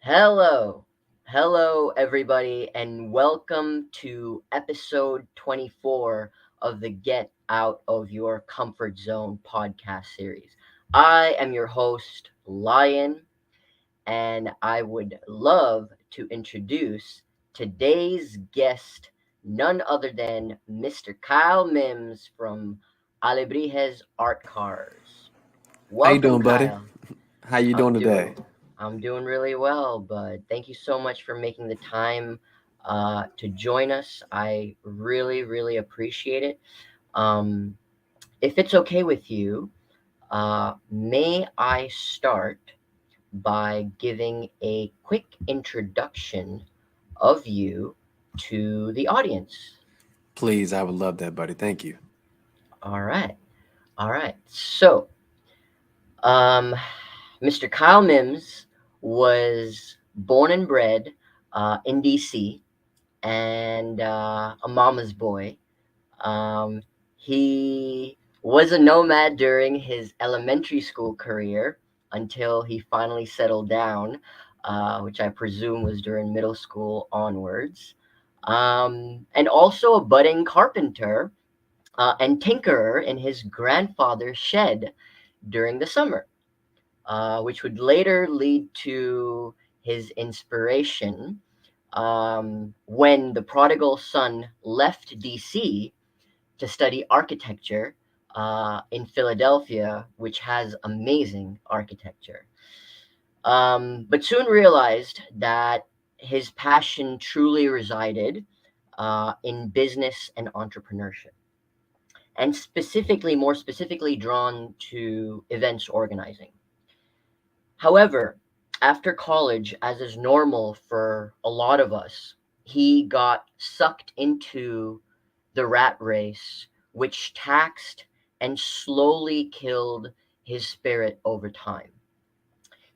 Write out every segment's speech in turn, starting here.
Hello, hello, everybody, and welcome to episode 24 of the Get Out of Your Comfort Zone podcast series. I am your host, Lion, and I would love to introduce today's guest, none other than Mr. Kyle Mims from Alebrijes ART-CARs. How you Welcome, doing, buddy? Kyle. How you I'm doing doing today? I'm doing really well, but thank you so much for making the time to join us. I really, really appreciate it. Um, if it's okay with you, may I start by giving a quick introduction of you to the audience? Please, I would love that, buddy. Thank you. All right, all right. So, um, Mr. Kyle Mims was born and bred in DC and a mama's boy. Um, he was a nomad during his elementary school career until he finally settled down, which I presume was during middle school onwards. And also a budding carpenter and tinkerer in his grandfather's shed during the summer, which would later lead to his inspiration when the prodigal son left DC to study architecture in Philadelphia, which has amazing architecture. But soon realized that his passion truly resided in business and entrepreneurship, and more specifically, drawn to events organizing. However, after college, as is normal for a lot of us, he got sucked into the rat race, which taxed and slowly killed his spirit over time.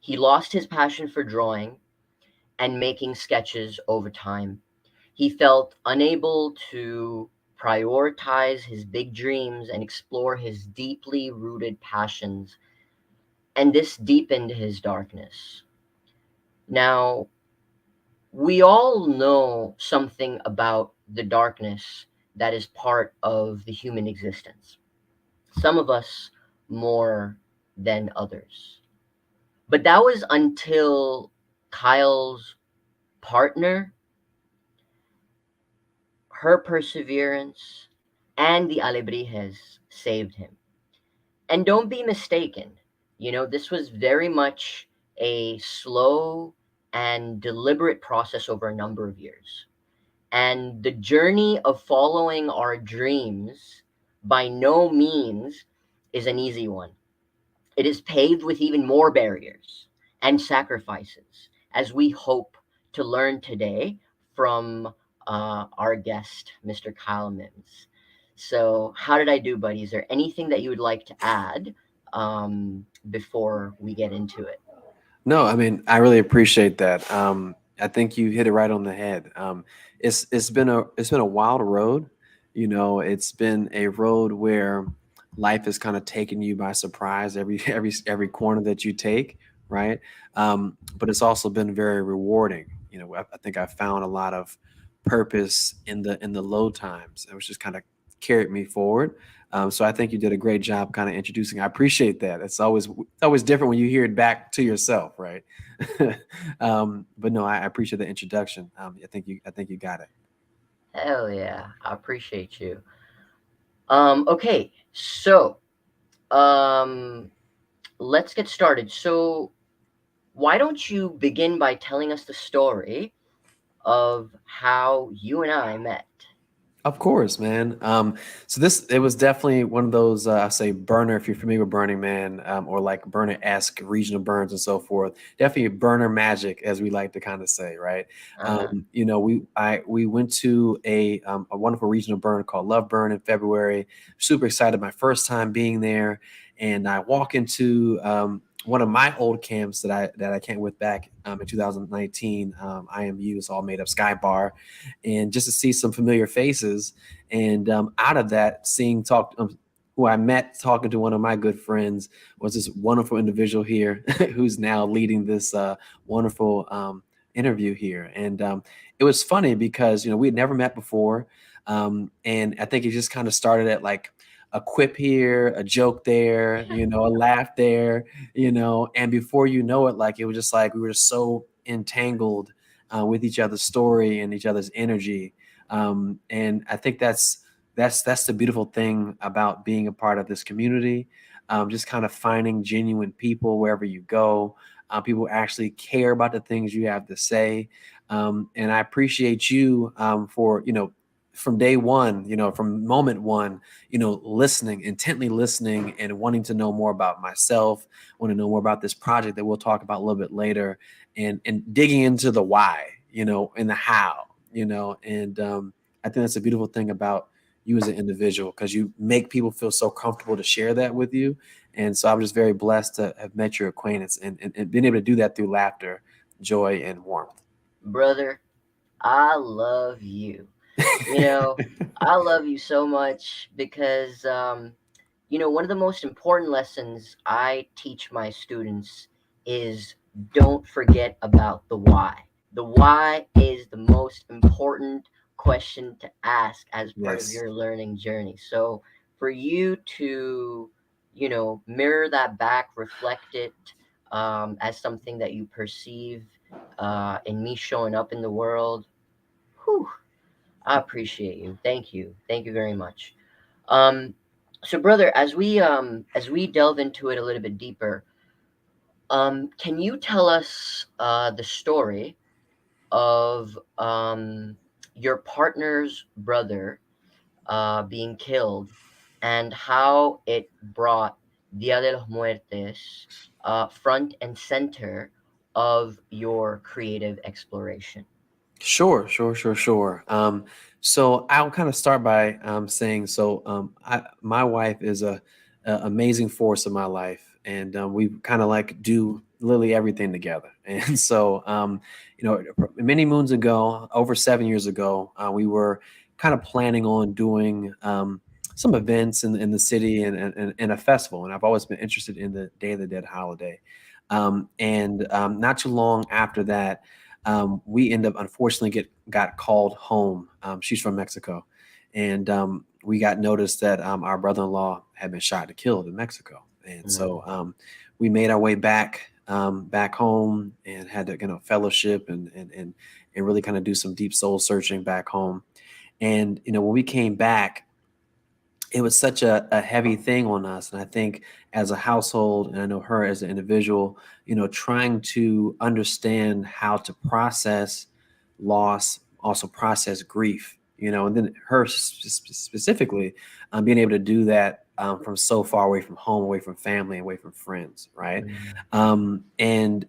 He lost his passion for drawing and making sketches over time. He felt unable to prioritize his big dreams and explore his deeply rooted passions, and this deepened his darkness. Now, we all know something about the darkness that is part of the human existence. Some of us more than others. But that was until Kyle's partner, her perseverance, and the Alebrijes saved him. And don't be mistaken, this was very much a slow and deliberate process over a number of years. And the journey of following our dreams by no means is an easy one. It is paved with even more barriers and sacrifices, as we hope to learn today from our guest, Mr. Kyle Mims. So, how did I do, buddy? Is there anything that you would like to add before we get into it? No, I mean, I really appreciate that. I think you hit it right on the head. It's been a wild road. It's been a road where life has kind of taken you by surprise every corner that you take, right? But it's also been very rewarding. I think I found a lot of purpose in the low times, which just kind of carried me forward. So I think you did a great job kind of introducing. I appreciate that. It's always different when you hear it back to yourself, right? But no, I appreciate the introduction. I think you got it. Hell yeah, I appreciate you. Okay, so um, let's get started. So, why don't you begin by telling us the story of how you and I met? Of course, man. So this it was definitely one of those I say burner if you're familiar with Burning Man, or like burner-esque regional burns and so forth. Definitely burner magic, as we like to kind of say, right? Uh-huh. We went to a wonderful regional burn called Love Burn in February. Super excited, my first time being there, and I walk into one of my old camps that I came with back in 2019. IMU is all made up Sky Bar, and just to see some familiar faces, and out of that, seeing talk. who I met talking to one of my good friends, was this wonderful individual here who's now leading this wonderful interview here. And it was funny because, we had never met before. And I think it just kind of started at like a quip here, a joke there, a laugh there, and before you know it, like it was just like we were just so entangled with each other's story and each other's energy. And I think that's the beautiful thing about being a part of this community. Just kind of finding genuine people wherever you go. People actually care about the things you have to say. And I appreciate you for, from day one, from moment one, listening, intently listening and wanting to know more about myself, want to know more about this project that we'll talk about a little bit later, and digging into the why, and the how, and I think that's a beautiful thing about you as an individual, because you make people feel so comfortable to share that with you. And so I'm just very blessed to have met your acquaintance and been able to do that through laughter, joy, and warmth. Brother, I love you. You know, I love you so much because, one of the most important lessons I teach my students is don't forget about the why. The why is the most important question to ask as part of Yes. your learning journey. So for you to, mirror that back, reflect it as something that you perceive in me showing up in the world, whew, I appreciate you. Thank you. Thank you very much. Um, so, brother, as we delve into it a little bit deeper, can you tell us the story of your partner's brother being killed and how it brought Dia de los Muertes front and center of your creative exploration? Sure, sure, sure, sure. So I'll kind of start by saying, so my wife is a amazing force in my life, and we kind of like do literally everything together. And so, many moons ago, over 7 years ago, we were kind of planning on doing some events in the city and a festival. And I've always been interested in the Day of the Dead holiday. And not too long after that, we end up unfortunately got called home. She's from Mexico, and we got notice that our brother-in-law had been shot and killed in Mexico. And Mm, so we made our way back home and had to fellowship and really kind of do some deep soul searching back home. And when we came back, it was such a heavy thing on us. And I think as a household, and I know her as an individual, trying to understand how to process loss, also process grief, and then her specifically being able to do that from so far away from home, away from family, away from friends, right? mm, And,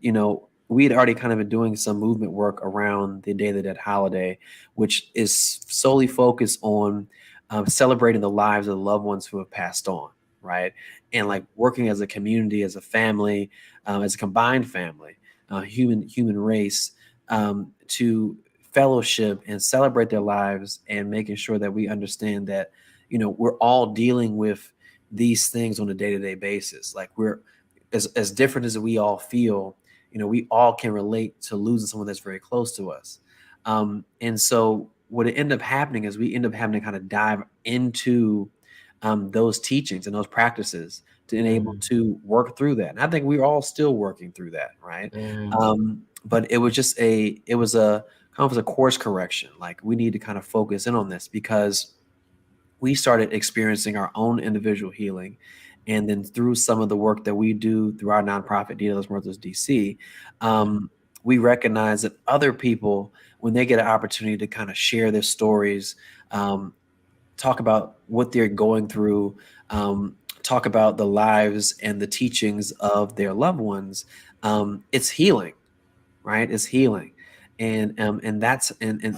we had already kind of been doing some movement work around the Day of the Dead holiday, which is solely focused on celebrating the lives of the loved ones who have passed on, right? And like working as a community, as a family, as a combined family, human race, to fellowship and celebrate their lives, and making sure that we understand that we're all dealing with these things on a day-to-day basis. Like we're as different as we all feel, we all can relate to losing someone that's very close to us. And so what it ended up happening is we end up having to kind of dive into those teachings and those practices to enable mm, to work through that. And I think we're all still working through that, right? mm, But it was a kind of a course correction. Like we need to kind of focus in on this because we started experiencing our own individual healing. And then through some of the work that we do through our nonprofit, Dia de los Muertos DC, we recognize that other people, when they get an opportunity to kind of share their stories, um, talk about what they're going through, talk about the lives and the teachings of their loved ones, it's healing, right? It's healing, and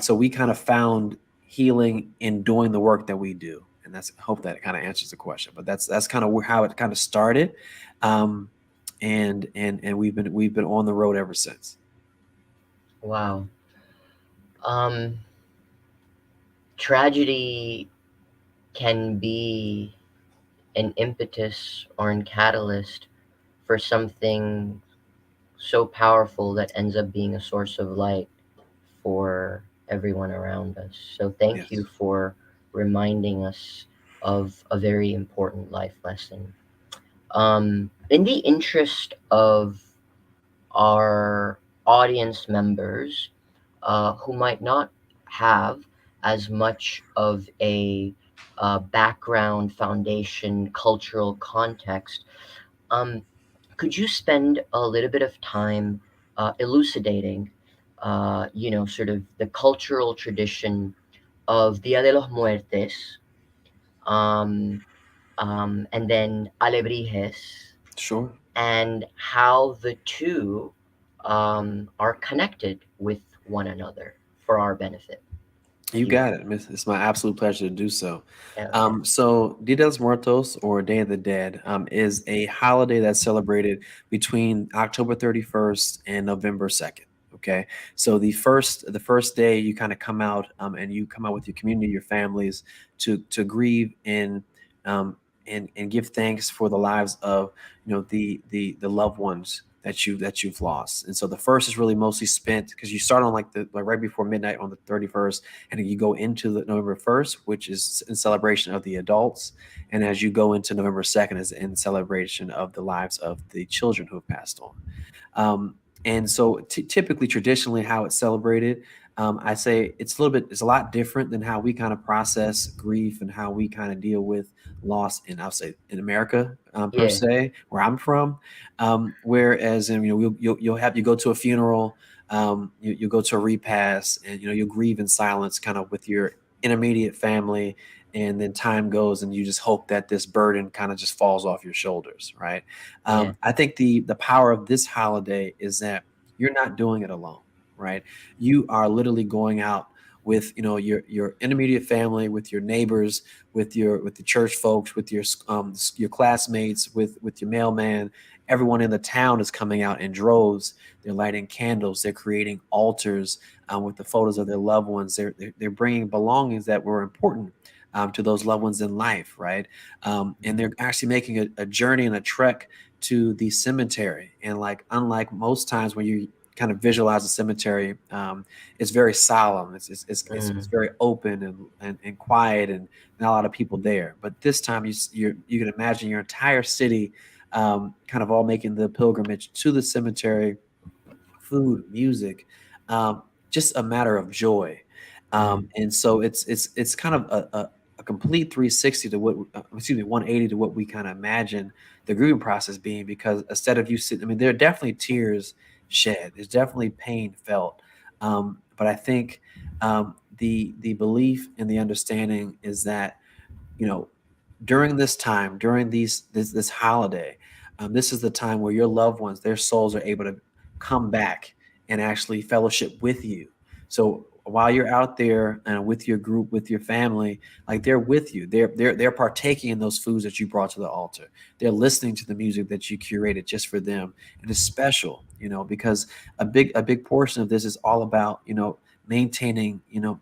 so we kind of found healing in doing the work that we do, and that's I hope that kind of answers the question. But that's kind of how it kind of started, um, and we've been on the road ever since. wow. Um, Tragedy can be an impetus or an catalyst for something so powerful that ends up being a source of light for everyone around us. So thank you Yes. for reminding us of a very important life lesson. In the interest of our audience members who might not have as much of a background, foundation, cultural context, um, could you spend a little bit of time elucidating, sort of the cultural tradition of Dia de los Muertes, um, and then Alebrijes, Sure. and how the two are connected with one another for our benefit, if You you got it, miss. It's my absolute pleasure to do so. hell yeah. So, Dia de los Muertos, or Day of the Dead, is a holiday that's celebrated between October 31st and November 2nd. Okay, so the first day you kind of come out, and you come out with your community, your families, to grieve um, and give thanks for the lives of the loved ones that you've lost. And so the first is really mostly spent because you start on like right before midnight on the 31st, and then you go into the November 1st, which is in celebration of the adults, and as you go into November 2nd is in celebration of the lives of the children who have passed on. Um, and so typically, traditionally, how it's celebrated, I say it's a lot different than how we kind of process grief and how we kind of deal with loss in, I'll say, in America, per Yeah, se, where I'm from. Whereas, you go to a funeral, you go to a repast, and you'll grieve in silence, kind of with your intermediate family, and then time goes, and you just hope that this burden kind of just falls off your shoulders, right? yeah, I think the power of this holiday is that you're not doing it alone, right? You are literally going out with your intermediate family, with your neighbors, with the church folks, with your classmates, with your mailman. Everyone in the town is coming out in droves. They're lighting candles. They're creating altars with the photos of their loved ones. They're bringing belongings that were important to those loved ones in life, right? And they're actually making a journey and a trek to the cemetery. And like unlike most times when you kind of visualize a cemetery, it's very solemn. It's mm, very open and quiet, and not a lot of people there. But this time you can imagine your entire city kind of all making the pilgrimage to the cemetery, food, music, just a matter of joy. mm, And so it's kind of a complete 360 to what, excuse me, 180 to what we kind of imagine the grieving process being, because instead of you sitting, I mean, there are definitely tears shed, there's definitely pain felt. But I think the belief and the understanding is that, you know, during this time, during this holiday, this is the time where your loved ones, their souls are able to come back and actually fellowship with you. So while you're out there and with your group, with your family, like they're with you, they're partaking in those foods that you brought to the altar. They're listening to the music that you curated just for them, and it's special, because a big portion of this is all about maintaining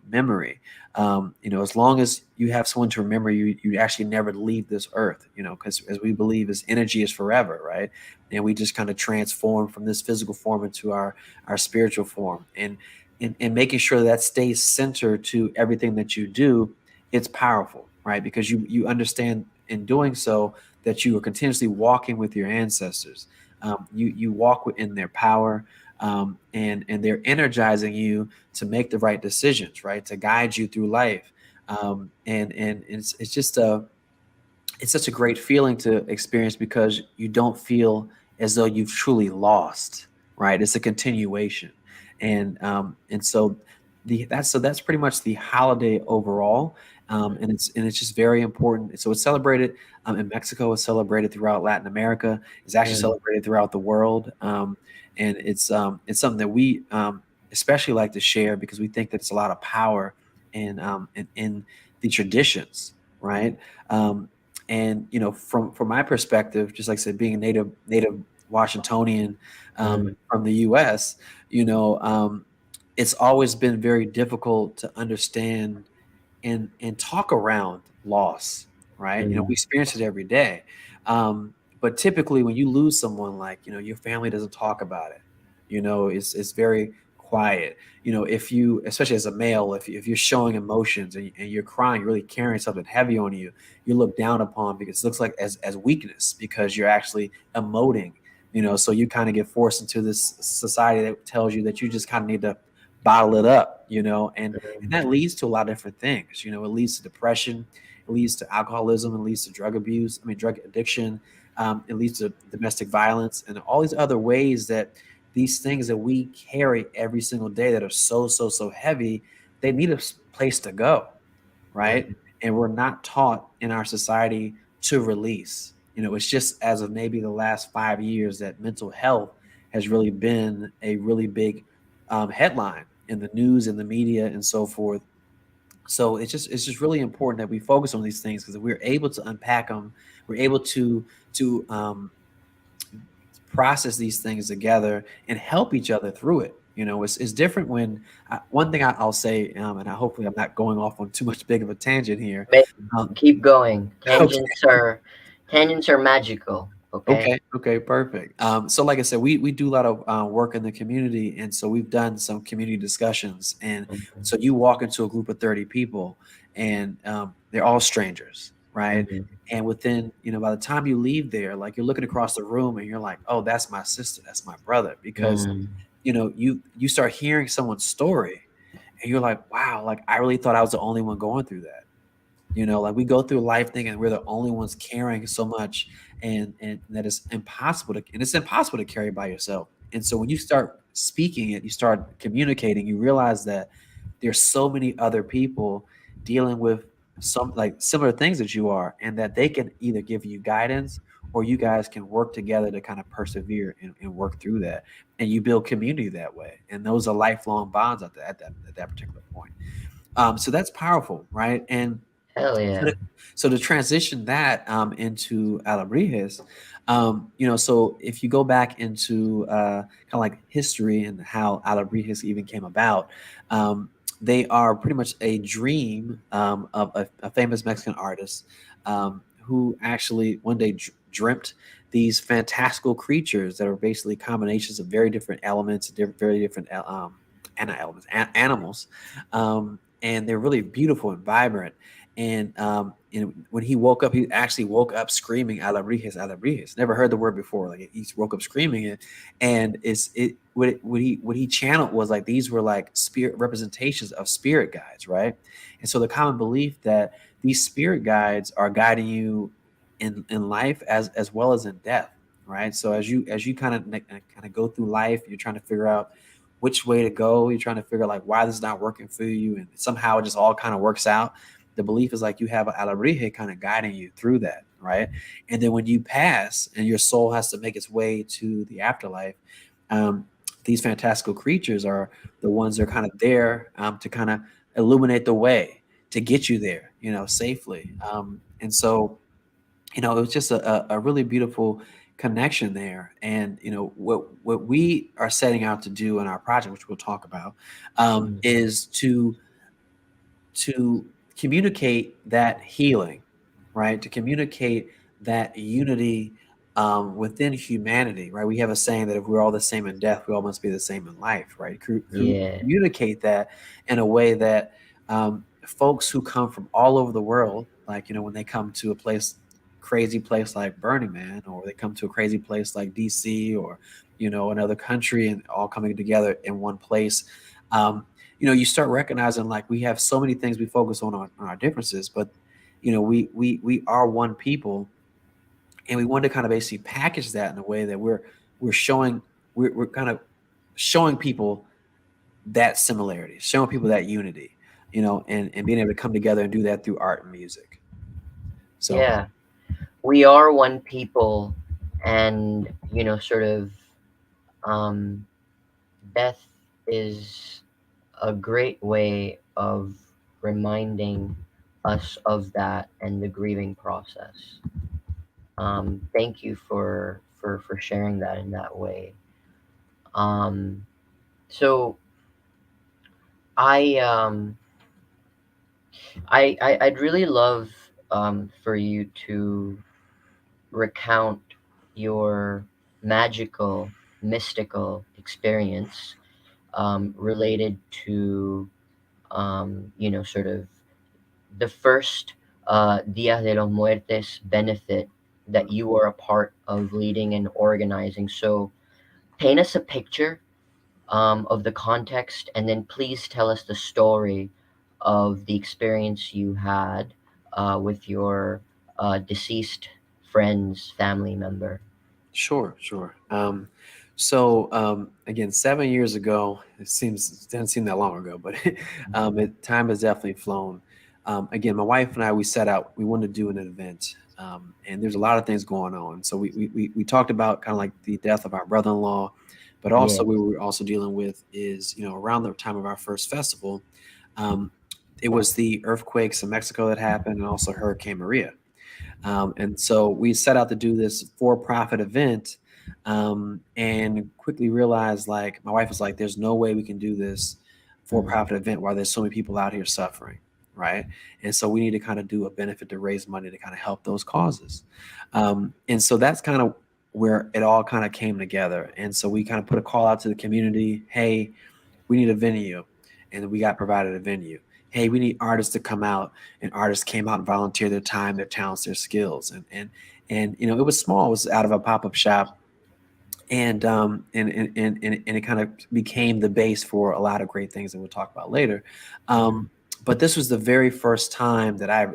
memory. As long as you have someone to remember you, you actually never leave this earth, because as we believe, is energy is forever, right? And we just kind of transform from this physical form into our spiritual form. And making sure that stays center to everything that you do, it's powerful, right? Because you understand in doing so that you are continuously walking with your ancestors. You walk within their power, and they're energizing you to make the right decisions, right? To guide you through life. And it's just it's such a great feeling to experience, because you don't feel as though you've truly lost, right? It's a continuation. And so that's pretty much the holiday overall. And it's just very important. So it's celebrated in Mexico. It's celebrated throughout Latin America. It's actually mm, celebrated throughout the world. And it's something that we especially like to share, because we think that it's a lot of power in the traditions, right? Um, and from my perspective, just like I said, being a native Washingtonian, mm, from the U.S., it's always been very difficult to understand and talk around loss, right? We Mm, experience it every day. But typically, when you lose someone, like your family doesn't talk about it. It's very quiet. If you, especially as a male, if you're showing emotions and you're crying, you're really carrying something heavy on you, you're looked down upon because it looks like as weakness because you're actually emoting. So you kind of get forced into this society that tells you that you just kind of need to bottle it up. And that leads to a lot of different things. It leads to depression, it leads to alcoholism, it leads to drug abuse, drug addiction, it leads to domestic violence, and all these other ways that these things that we carry every single day that are so, so, so heavy, they need a place to go, right? mm, And we're not taught in our society to release. It's just as of maybe the last 5 years that mental health has really been a really big headline in the news and the media and so forth. So it's just really important that we focus on these things because if we're able to unpack them, we're able to process these things together and help each other through it. It's different when one thing I'll say, and hopefully I'm not going off on too much big of a tangent here. Maybe Um, keep going. okay, Tangents are magical. Okay. okay, perfect. So like I said, we do a lot of work in the community, and so we've done some community discussions. And Mhm, so you walk into a group of 30 people, and they're all strangers, right? mhm, And within, by the time you leave there, like you're looking across the room, and you're like, oh, that's my sister, that's my brother, because mm, you start hearing someone's story, and you're like, wow, like I really thought I was the only one going through that. Like we go through life thinking we're the only ones carrying so much, and that it's impossible to carry by yourself. And so when you start speaking it, you start communicating, you realize that there's so many other people dealing with some like similar things that you are, and that they can either give you guidance or you guys can work together to kind of persevere and work through that, and you build community that way, and those are lifelong bonds at that particular point. So that's powerful, right? And hell so yeah. to transition that into Alebrijes, so if you go back into kind of like history and how Alebrijes even came about, they are pretty much a dream of a famous Mexican artist who actually one day dreamt these fantastical creatures that are basically combinations of very different elements, very different elements, animals, and they're really beautiful and vibrant. And when he woke up, he actually woke up screaming "Alebrijes, Alebrijes." Never heard the word before. Like he woke up screaming it, and what he channeled was like these were like spirit representations of spirit guides, right? And so the common belief that these spirit guides are guiding you in life as well as in death, right? So as you kind of go through life, you're trying to figure out which way to go. You're trying to figure like why this is not working for you, and somehow it just all kind of works out. The belief is like you have an alabrije kind of guiding you through that, right? And then when you pass and your soul has to make its way to the afterlife, um, these fantastical creatures are the ones that are kind of there to kind of illuminate the way to get you there, safely. And so it was just a really beautiful connection there. And what we are setting out to do in our project, which we'll talk about, Mm, is to communicate that healing, right? To communicate that unity within humanity, right? We have a saying that if we're all the same in death, we all must be the same in life, right? yeah. Communicate that in a way that folks who come from all over the world, like, when they come to a crazy place like Burning Man, or they come to a crazy place like DC, or, another country, and all coming together in one place. Um, you start recognizing like we have so many things we focus on our differences, but we are one people, and we want to kind of basically package that in a way that we're showing we're kind of showing people that similarity, showing people that unity, and being able to come together and do that through art and music. So Yeah. We are one people, and, sort of, um, death is a great way of reminding us of that and the grieving process. Thank you for sharing that in that way. Um, so I I'd really love for you to recount your magical, mystical experience related to, sort of the first Dia de los Muertes benefit that you were a part of leading and organizing. So paint us a picture of the context, and then please tell us the story of the experience you had with your deceased friend's family member. Sure, sure. So again, 7 years ago, it doesn't seem that long ago, but time has definitely flown. Again, my wife and I, we set out, we wanted to do an event, and there's a lot of things going on. So we talked about kind of like the death of our brother-in-law, but also Yeah. we were also dealing with is, around the time of our first festival, um, it was the earthquakes in Mexico that happened, and also Hurricane Maria. And so we set out to do this for-profit event, and quickly realized, like, my wife was like, "There's no way we can do this Mm, for-profit event while there's so many people out here suffering, right?" And so we need to kind of do a benefit to raise money to kind of help those causes. And so that's kind of where it all kind of came together. And so we kind of put a call out to the community, "Hey, we need a venue," and we got provided a venue. "Hey, we need artists to come out," and artists came out and volunteered their time, their talents, their skills, and it was small. It was out of a pop up shop, and it kind of became the base for a lot of great things that we'll talk about later. mm, Um, but this was the very first time that I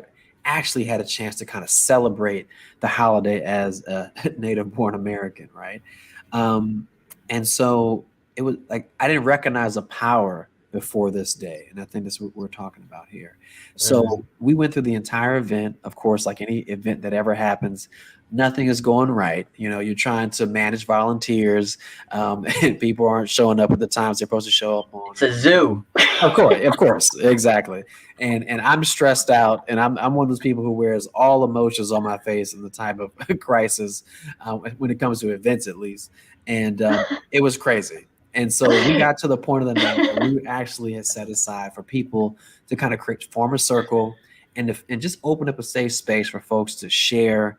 actually had a chance to kind of celebrate the holiday as a native born American, right? Um, and so it was like I didn't recognize the power before this day, and I think that's what we're talking about here. mm. So we went through the entire event. Of course, like any event that ever happens, nothing is going right. You're trying to manage volunteers, and people aren't showing up at the times they're supposed to show up on. It's a zoo. Of course, exactly. And I'm stressed out, and I'm one of those people who wears all emotions on my face in the time of crisis, when it comes to events, at least. And it was crazy. And so we got to the point of the night where we actually had set aside for people to kind of form a circle, and just open up a safe space for folks to share,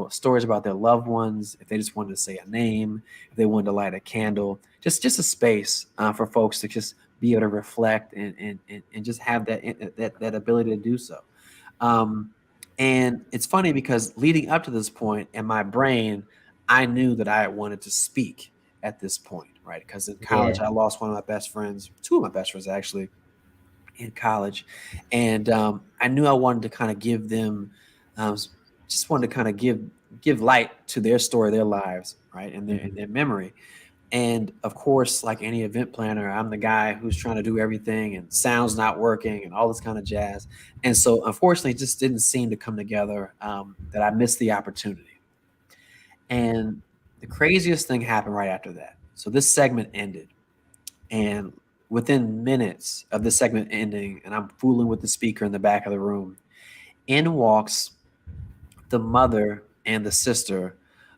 stories about their loved ones. If they just wanted to say a name, if they wanted to light a candle, just a space for folks to just be able to reflect, and just have that ability to do so. Um, and it's funny because leading up to this point in my brain, I knew that I wanted to speak at this point, right? Because in college, Yeah. I lost one of my best friends, two of my best friends actually, in college, and I knew I wanted to kind of give them, um, just wanted to kind of give light to their story, their lives, right, and Mhm. their memory. And of course, like any event planner, I'm the guy who's trying to do everything, and sound's not working and all this kind of jazz. And so, unfortunately, it just didn't seem to come together, that I missed the opportunity. And the craziest thing happened right after that. So, this segment ended. And within minutes of this segment ending, and I'm fooling with the speaker in the back of the room, in walks the mother and the sister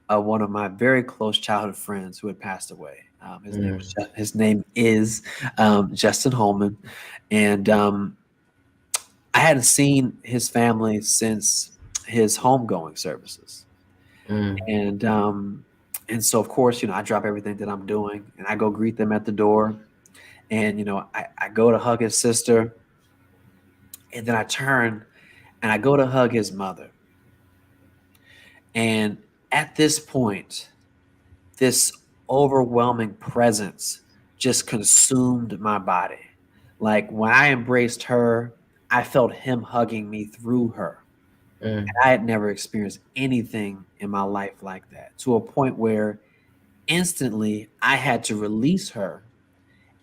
of one of my very close childhood friends who had passed away. Mm, His name is Justin Holman, and I hadn't seen his family since his homegoing services, mm, and so of course, I drop everything that I'm doing and I go greet them at the door, and I go to hug his sister, and then I turn and I go to hug his mother, and at this point, this overwhelming presence just consumed my body. Like when I embraced her, I felt him hugging me through her. mm, And I had never experienced anything in my life like that, to a point where instantly I had to release her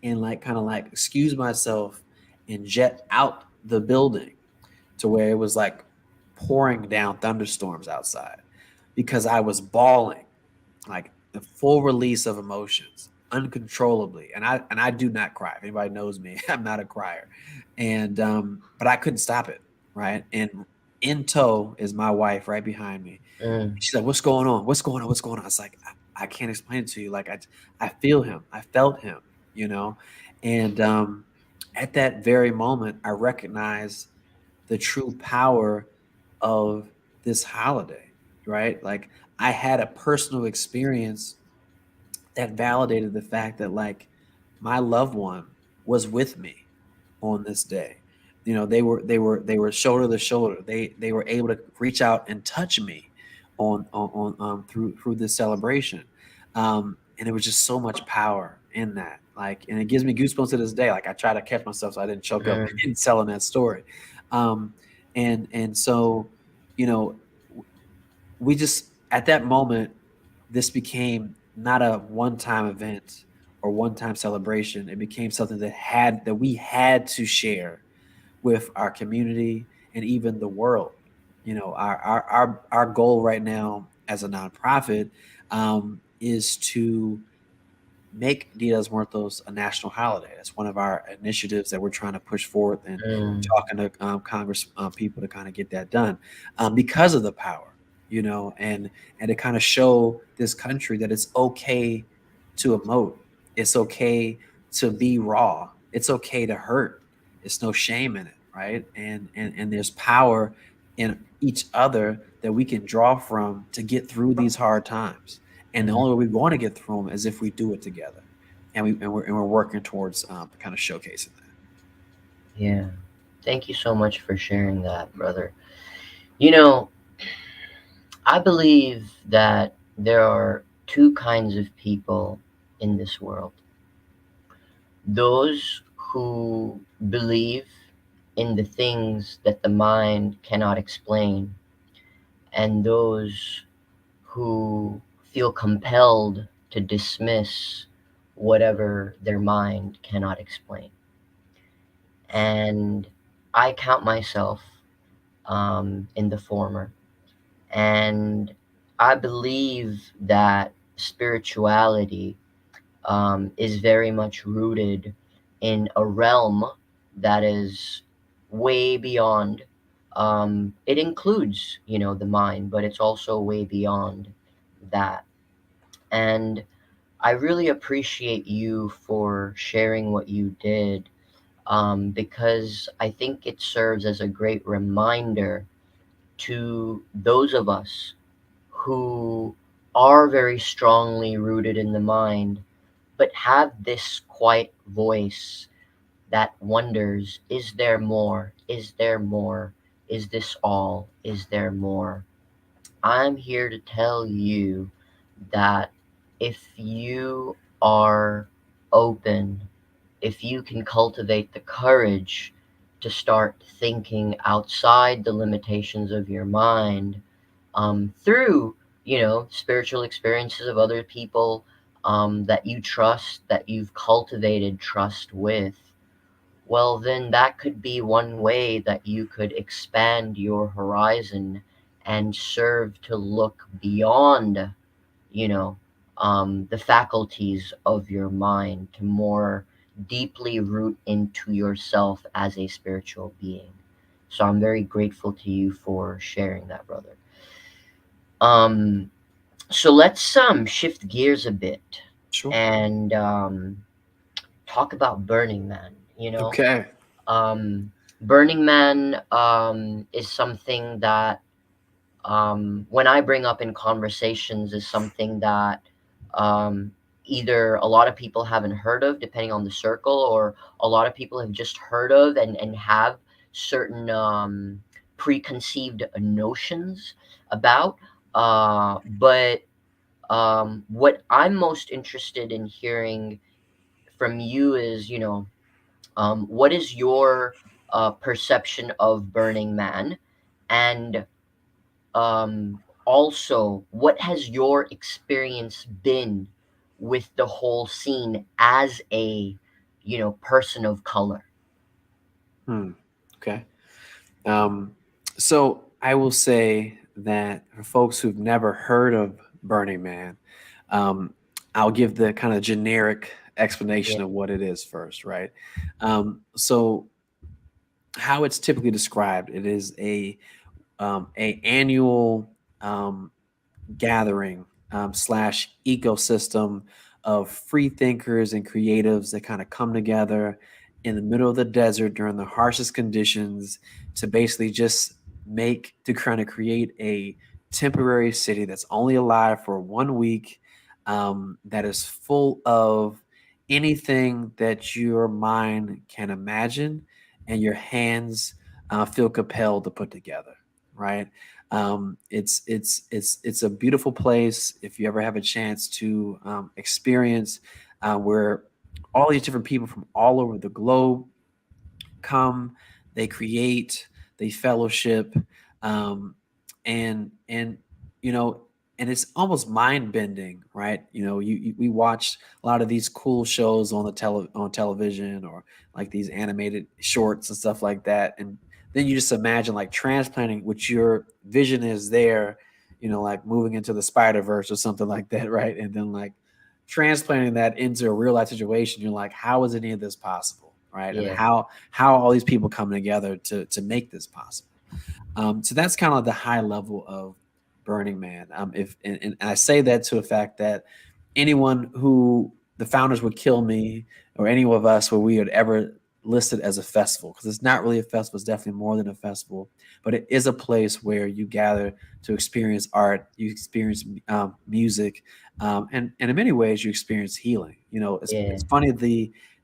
and like kind of like excuse myself and jet out the building, to where it was like pouring down thunderstorms outside because I was bawling, like the full release of emotions uncontrollably. And I do not cry. If anybody knows me, I'm not a crier. And but I couldn't stop it, right? And in tow is my wife right behind me. mm, She's like, "What's going on? What's going on? What's going on?" It's like, I can't explain it to you. Like I feel him. I felt him, you know. And at that very moment I recognized the true power of this holiday, right? Like I had a personal experience that validated the fact that like my loved one was with me on this day. You know, they were shoulder to shoulder. They were able to reach out and touch me on through this celebration. And it was just so much power in that. Like, and it gives me goosebumps to this day. Like I try to catch myself so I didn't choke up Mm, in telling that story. Um, and so, you know, we just at that moment, this became not a one-time event or one-time celebration. It became something that we had to share with our community and even the world. You know, our goal right now as a nonprofit is to make Dia de los Muertos a national holiday. That's one of our initiatives that we're trying to push forth, and mm, talking to Congress people to kind of get that done because of the power, you know, and to kind of show this country that it's okay to emote, it's okay to be raw, it's okay to hurt. It's no shame in it, right? And there's power in each other that we can draw from to get through these hard times. And the mm. only way we're going to get through them is if we do it together, and we're working towards kind of showcasing that. Yeah. Thank you so much for sharing that, brother. You know, I believe that there are two kinds of people in this world: those who believe in the things that the mind cannot explain, and those who feel compelled to dismiss whatever their mind cannot explain. And I count myself in the former. And I believe that spirituality is very much rooted in a realm that is way beyond. It includes, the mind, but it's also way beyond that. And I really appreciate you for sharing what you did, because I think it serves as a great reminder to those of us who are very strongly rooted in the mind, but have this quiet voice that wonders, is there more? Is there more? Is this all? Is there more? I'm here to tell you that if you are open, if you can cultivate the courage to start thinking outside the limitations of your mind, through, spiritual experiences of other people, that you trust, that you've cultivated trust with, well, then that could be one way that you could expand your horizon and serve to look beyond, you know, the faculties of your mind to more deeply root into yourself as a spiritual being. So I'm very grateful to you for sharing that, brother. Um, so let's shift gears a bit Sure. and talk about Burning Man. Okay. Um, Burning Man is something that, when I bring up in conversations, is something that um, either a lot of people haven't heard of, depending on the circle, or a lot of people have just heard of and have certain preconceived notions about. But what I'm most interested in hearing from you is, what is your perception of Burning Man? And also, what has your experience been with the whole scene as a, person of color? Hmm. Okay. Um, so I will say that for folks who've never heard of Burning Man, um, I'll give the kind of generic Yeah. explanation of what it is first, right? So how it's typically described, it is a annual um, gathering slash ecosystem of free thinkers and creatives that kind of come together in the middle of the desert during the harshest conditions to basically just kind of create a temporary city that's only alive for 1 week, that is full of anything that your mind can imagine and your hands feel compelled to put together, right? It's a beautiful place. If you ever have a chance to experience, where all these different people from all over the globe come, they create, they fellowship, um, and you know, and it's almost mind bending, right? We watch a lot of these cool shows on on television, or like these animated shorts and stuff like that, and then you just imagine like transplanting, which your vision is there, like moving into the Spider Verse or something like that, right? And then like transplanting that into a real life situation, you're like, how is any of this possible, right? And Yeah. how all these people come together to make this possible. So that's kind of the high level of Burning Man. If and I say that to the fact that anyone who the founders would kill me, or any of us where we would ever list it as a festival, because it's not really a festival. It's definitely more than a festival, but it is a place where you gather to experience art, you experience music, and in many ways you experience healing. Yeah. It's funny,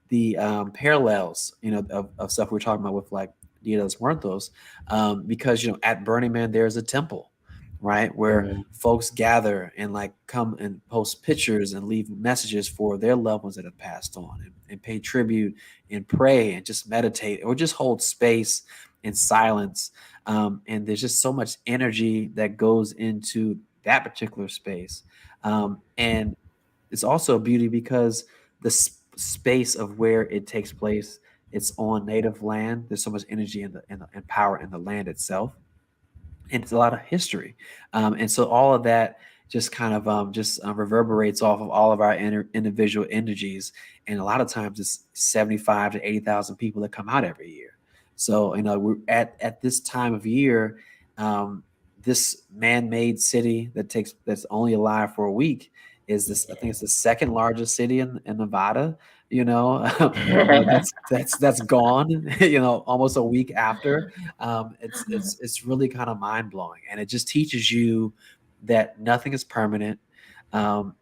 the parallels, of stuff we're talking about with like Dia de los Muertos, because at Burning Man there's a temple, right, where Mm, folks gather and like come and post pictures and leave messages for their loved ones that have passed on, and pay tribute and pray and just meditate or just hold space in silence. And there's just so much energy that goes into that particular space. And it's also a beauty because the space of where it takes place, it's on native land. There's so much energy and power in the land itself, and it's a lot of history. And so all of that just kind of just reverberates off of all of our individual energies. And a lot of times it's 75 to 80,000 people that come out every year. So we're at this time of year, this man-made city that's only alive for a week is this. I think it's the second largest city in Nevada. yeah. That's gone. Almost a week after. It's really kind of mind blowing, and it just teaches you that nothing is permanent.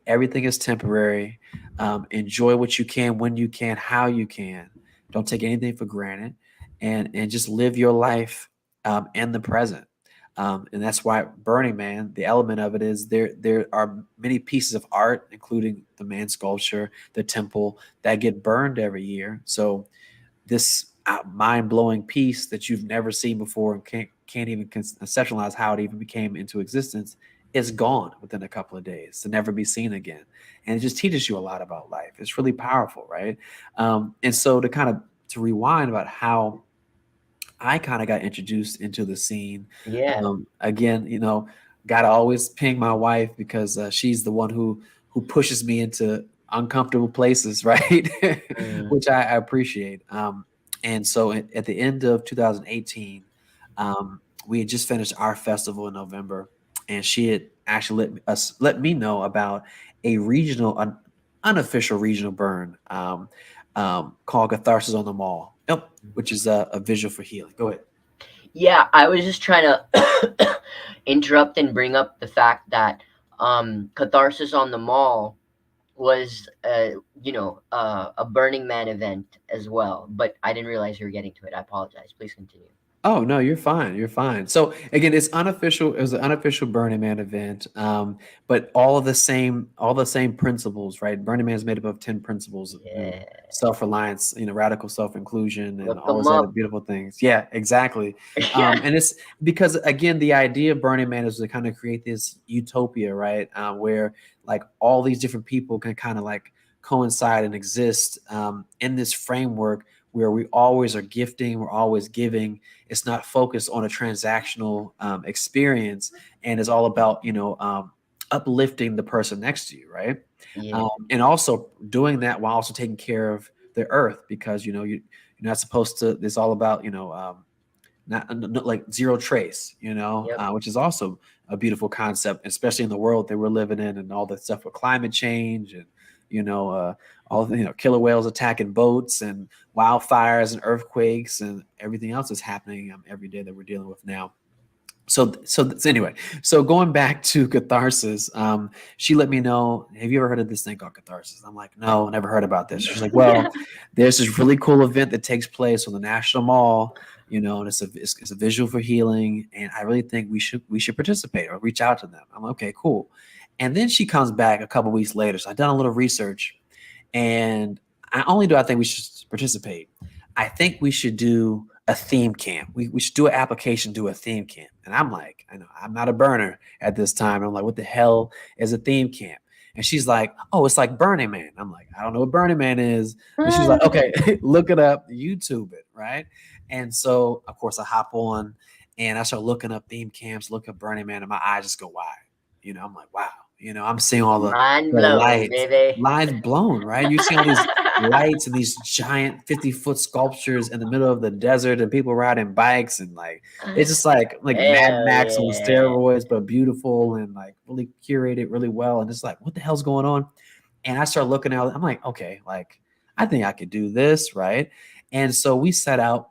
Everything is temporary. Enjoy what you can, when you can, how you can. Don't take anything for granted, and just live your life in the present. And that's why Burning Man, the element of it is there are many pieces of art, including the man sculpture, the temple, that get burned every year. So this mind-blowing piece that you've never seen before and can't even conceptualize how it even became into existence is gone within a couple of days to never be seen again. And it just teaches you a lot about life. It's really powerful, right? And so to rewind about how I kind of got introduced into the scene. Yeah. Again, got to always ping my wife because she's the one who pushes me into uncomfortable places, right? Mm, Which I appreciate. And so at the end of 2018, we had just finished our festival in November, and she had actually let me know about a an unofficial regional burn, called Catharsis on the Mall. Yep, which is a visual for healing. Go ahead. yeah, I was just trying to interrupt and bring up the fact that Catharsis on the Mall was a Burning Man event as well, but I didn't realize you were getting to it. I apologize. Please continue. Oh no, you're fine. You're fine. So again, it's unofficial. It was an unofficial Burning Man event, but all the same principles, right? Burning Man is made up of 10 principles of Yeah. self-reliance, radical self-inclusion, and Look all them those other up. beautiful things. Yeah, exactly. Yeah. And it's because again, the idea of Burning Man is to kind of create this utopia, right, where like all these different people can kind of like coincide and exist in this framework where we always are gifting, we're always giving. It's not focused on a transactional experience, and it's all about uplifting the person next to you, right? Yeah. And also doing that while also taking care of the earth, because you're not supposed to. It's all about not like zero trace, Yep. which is also a beautiful concept, especially in the world that we're living in, and all the stuff with climate change and you know uh, all the killer whales attacking boats and wildfires and earthquakes and everything else that's happening every day that we're dealing with now. So anyway, so going back to catharsis, she let me know, have you ever heard of this thing called catharsis? I'm like, no, never heard about this. She's like, well, there's this really cool event that takes place on the National Mall, and it's a visual for healing, and I really think we should participate or reach out to them. I'm like, okay, cool. And then she comes back a couple weeks later. So I've done a little research, and I think we should participate. I think we should do a theme camp. We should do an application, do a theme camp. And I'm like, I know I'm not a burner at this time. I'm like, what the hell is a theme camp? And she's like, oh, it's like Burning Man. I'm like, I don't know what Burning Man is. But she's like, okay, look it up, YouTube it, right? And so, of course, I hop on and I start looking up theme camps, look up Burning Man, and my eyes just go wide. I'm like, wow. I'm seeing all Mind the blown, lights, baby. lines blown, right? You see all these lights and these giant 50-foot sculptures in the middle of the desert and people riding bikes and like it's just like Mad Hell Max on yeah. steroids, but beautiful and like really curated really well. And it's like, what the hell's going on? And I start looking out, I'm like, okay, like I think I could do this, right? And so we set out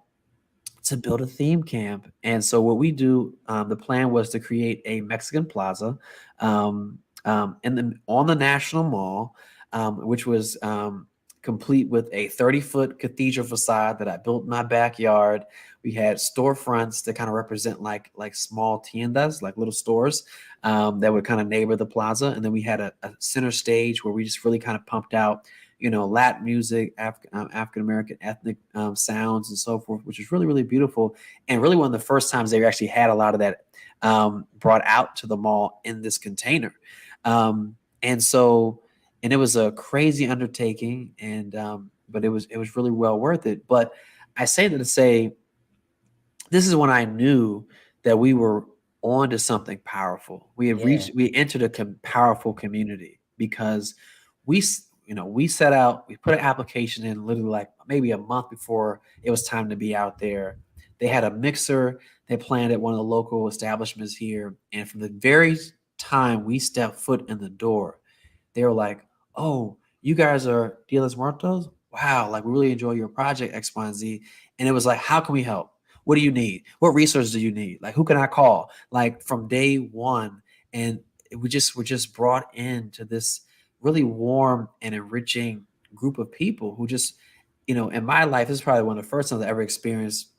to build a theme camp. And so what we do, the plan was to create a Mexican plaza on the National Mall, which was complete with a 30-foot cathedral facade that I built in my backyard. We had storefronts that kind of represent like small tiendas, like little stores that would kind of neighbor the plaza. And then we had a center stage where we just really kind of pumped out Latin music, African American ethnic sounds, and so forth, which is really, really beautiful. And really one of the first times they actually had a lot of that brought out to the mall in this container. And so, and it was a crazy undertaking, and but it was really well worth it. But I say that to say this is when I knew that we were on to something powerful. Yeah. We entered a powerful community because we set out, we put an application in literally like maybe a month before it was time to be out there. They had a mixer they planned at one of the local establishments here. And from the very time we stepped foot in the door, they were like, oh, you guys are Dia los Muertos? Wow, like we really enjoy your project, X, Y, and Z. And it was like, how can we help? What do you need? What resources do you need? Like, who can I call? Like from day one. And we just were just brought into this really warm and enriching group of people who just, in my life, this is probably one of the first times I ever experienced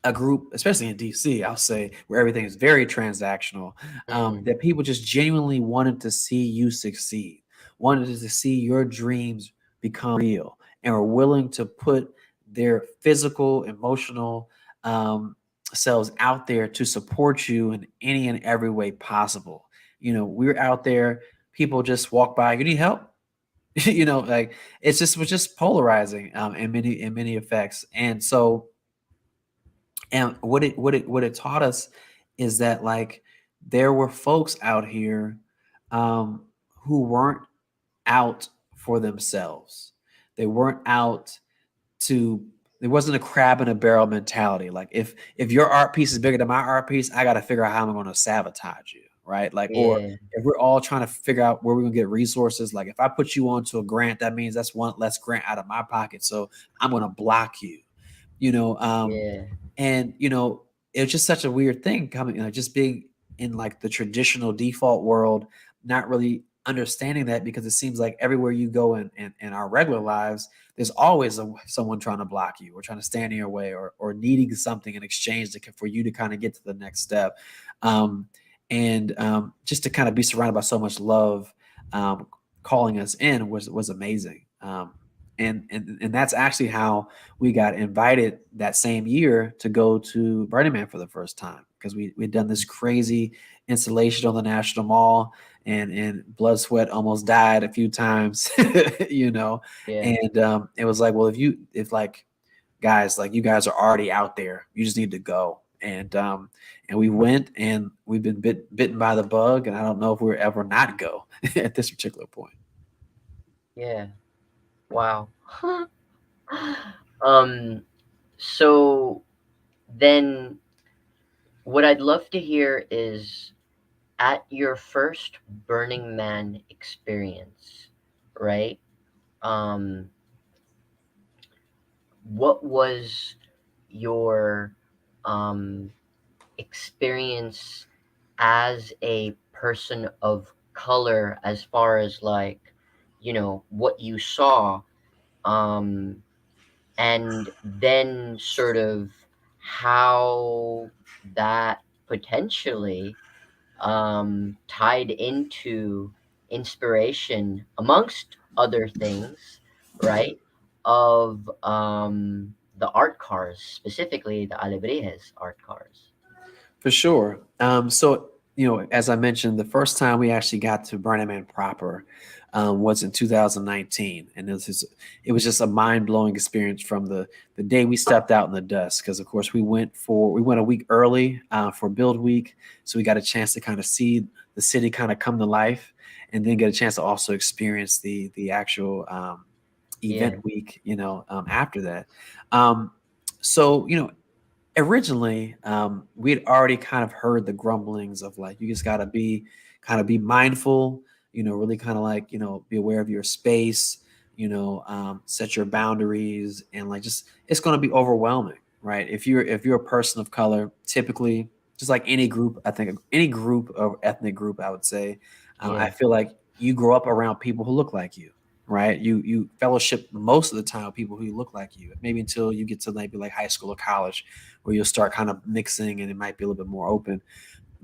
a group, especially in DC, I'll say, where everything is very transactional, Mm, that people just genuinely wanted to see you succeed, wanted to see your dreams become real, and were willing to put their physical, emotional selves out there to support you in any and every way possible. We're out there, people just walk by, you need help? Like it's just was just polarizing in many effects. And so and what it taught us is that like there were folks out here um, who weren't out for themselves. They weren't out to. There wasn't a crab in a barrel mentality. Like if your art piece is bigger than my art piece, I got to figure out how I'm going to sabotage you, right? Like, or yeah. if we're all trying to figure out where we're going to get resources, like if I put you onto a grant, that means that's one less grant out of my pocket. So I'm going to block you, you know. Yeah. And it's just such a weird thing coming, just being in like the traditional default world, not really understanding that because it seems like everywhere you go in our regular lives, there's always someone trying to block you or trying to stand in your way or needing something in exchange for you to kind of get to the next step. And just to kind of be surrounded by so much love, um, calling us in was amazing. And that's actually how we got invited that same year to go to Burning Man for the first time because we'd done this crazy installation on the National Mall and blood sweat almost died a few times, Yeah. and it was like, well, if like guys, like you guys are already out there, you just need to go. And we went and we've been bitten by the bug, and I don't know if we'll ever not go at this particular point. Yeah. Wow. um. So then, what I'd love to hear is at your first Burning Man experience, right? Um. What was your um experience as a person of color, as far as like, what you saw, um, and then sort of how that potentially tied into inspiration, amongst other things, right? Of the art cars, specifically the Alebrijes art cars. For sure. So, as I mentioned, the first time we actually got to Burning Man proper was in 2019, and it was just a mind blowing experience from the day we stepped out in the dust. Because of course we went a week early for Build Week, so we got a chance to kind of see the city kind of come to life, and then get a chance to also experience the actual Yeah, event week. After that. Um, so originally we had already kind of heard the grumblings of like you just got to be mindful, really kind of like be aware of your space, set your boundaries, and like just it's going to be overwhelming, right? If you're a person of color, typically, just like any group, I think any group or ethnic group, I would say, I yeah, feel like you grow up around people who look like you, right? You fellowship most of the time with people who look like you, maybe until you get to maybe like high school or college, where you'll start kind of mixing and it might be a little bit more open.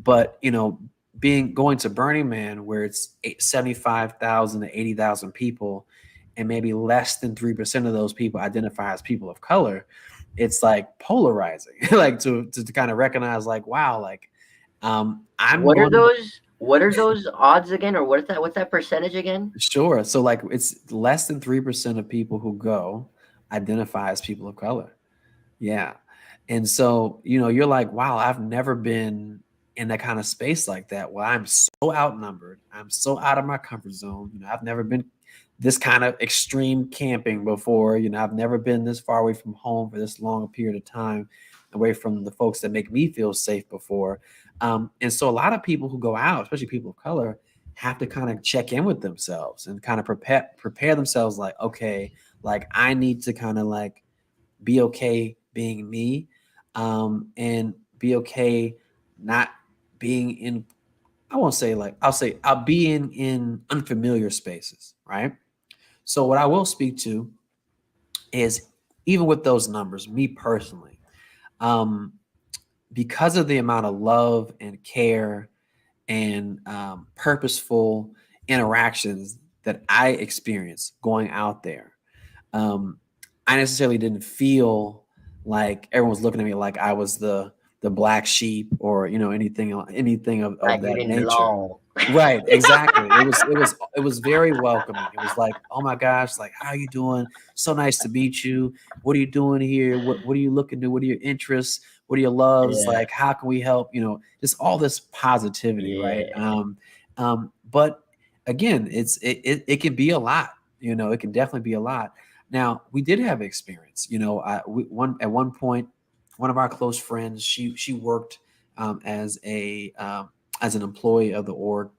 But being going to Burning Man, where it's 75,000 to 80,000 people, and maybe less than 3% of those people identify as people of color, it's like polarizing, like to kind of recognize like, wow, like I'm what are going to. those odds again, or what's that percentage again? Sure. So like it's less than 3% of people who go identify as people of color. Yeah. And so, you're like, wow, I've never been in that kind of space like that. Well, I'm so outnumbered. I'm so out of my comfort zone. I've never been this kind of extreme camping before. I've never been this far away from home for this long a period of time, away from the folks that make me feel safe before. And so a lot of people who go out, especially people of color, have to kind of check in with themselves and kind of prepare themselves like, okay, like I need to kind of like be okay being me, and be okay not being in, I won't say like, I'll be in unfamiliar spaces, right? So what I will speak to is, even with those numbers, me personally, um, because of the amount of love and care and purposeful interactions that I experienced going out there, um, I necessarily didn't feel like everyone was looking at me like I was the black sheep, or anything of Like you that didn't nature. belong. Right, exactly. It was very welcoming. It was like, oh my gosh, like how are you doing? So nice to meet you. What are you doing here? What are you looking to? What are your interests? What are your loves? Yeah, Like how can we help? Just all this positivity, right? yeah. But again, it can be a lot. It can definitely be a lot. Now we did have experience. At one point, one of our close friends, she worked as an employee of the org,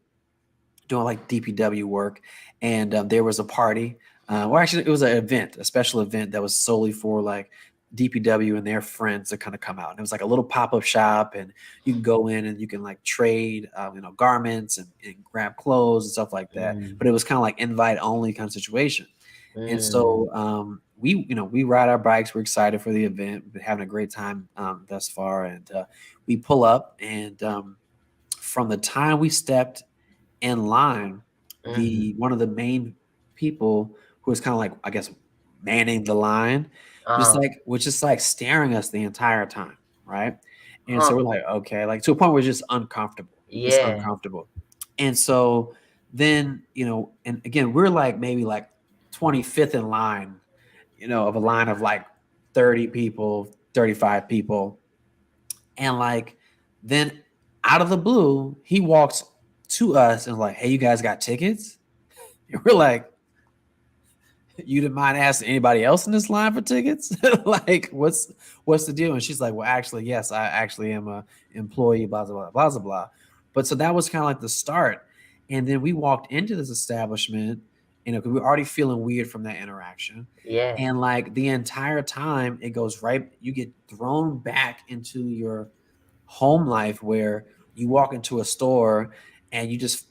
doing like DPW work, and there was a party. Well, actually, it was an event, a special event that was solely for like DPW and their friends to kind of come out. And it was like a little pop up shop, and you can go in and you can like trade, garments and grab clothes and stuff like that. Mm, But it was kind of like invite only kind of situation. And mm, so we ride our bikes. We're excited for the event. We've been having a great time thus far, and we pull up, and from the time we stepped in line, mm-hmm. the one of the main people who was kind of like, I guess, manning the line, just Uh-huh. like was just like staring us the entire time, right? And so Huh. we're like, okay, like to a point where we're just Yeah. uncomfortable. And so then, and again, we're like maybe like 25th in line, of a line of like 30 people, 35 people. And like then out of the blue, he walks to us and like, hey, you guys got tickets? And we're like, you didn't mind asking anybody else in this line for tickets? Like, what's the deal? And she's like, well, actually, yes, I actually am a employee, blah, blah, blah, blah, blah, blah. But so that was kind of like the start. And then we walked into this establishment, because we were already feeling weird from that interaction. Yeah. And like the entire time, it goes right, you get thrown back into your home life where you walk into a store and you just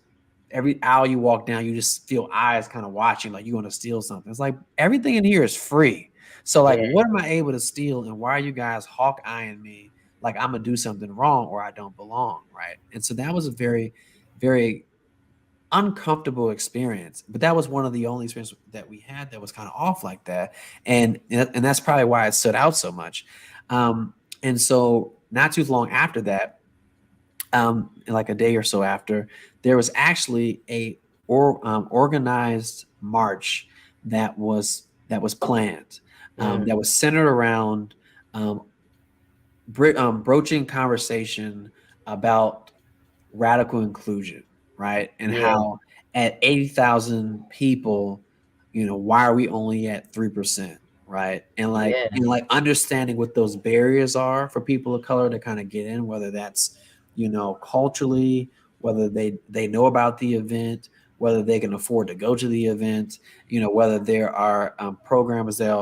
every aisle you walk down, you just feel eyes kind of watching, like you're going to steal something. It's like everything in here is free. So like, Yeah. what am I able to steal, and why are you guys hawk eyeing me like I'm gonna do something wrong or I don't belong, right? And so that was a very, very uncomfortable experience, but that was one of the only experiences that we had that was kind of off like that, and that's probably why it stood out so much. And so not too long after that, like a day or so after, there was actually organized march that was planned, Mm, that was centered around um, broaching conversation about radical inclusion, right? And yeah. how at 80,000 people, why are we only at 3%, right? And like, Yeah. understanding what those barriers are for people of color to kind of get in, whether that's, culturally, whether they know about the event, whether they can afford to go to the event, whether there are programs that,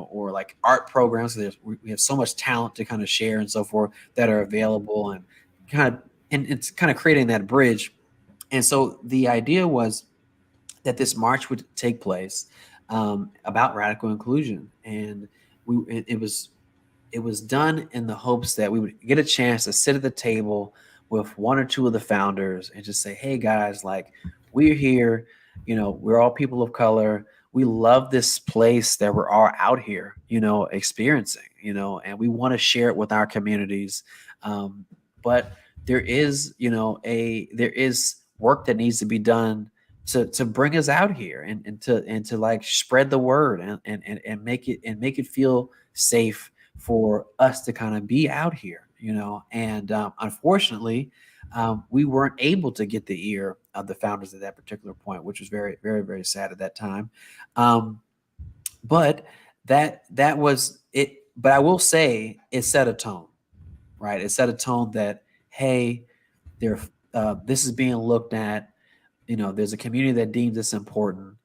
or like art programs. We have so much talent to kind of share and so forth that are available, and kind of and it's kind of creating that bridge. And so the idea was that this march would take place, about radical inclusion, and it was done in the hopes that we would get a chance to sit at the table with one or two of the founders and just say, hey guys, like, we're here, we're all people of color. We love this place that we're all out here, experiencing, and we want to share it with our communities. But there is work that needs to be done to bring us out here, and to like spread the word, and make it feel safe for us to kind of be out here, and unfortunately, we weren't able to get the ear of the founders at that particular point, which was very, very, very sad at that time. um, but that was it. But I will say it set a tone, right? It set a tone that, hey, there this is being looked at. There's a community that deems this important.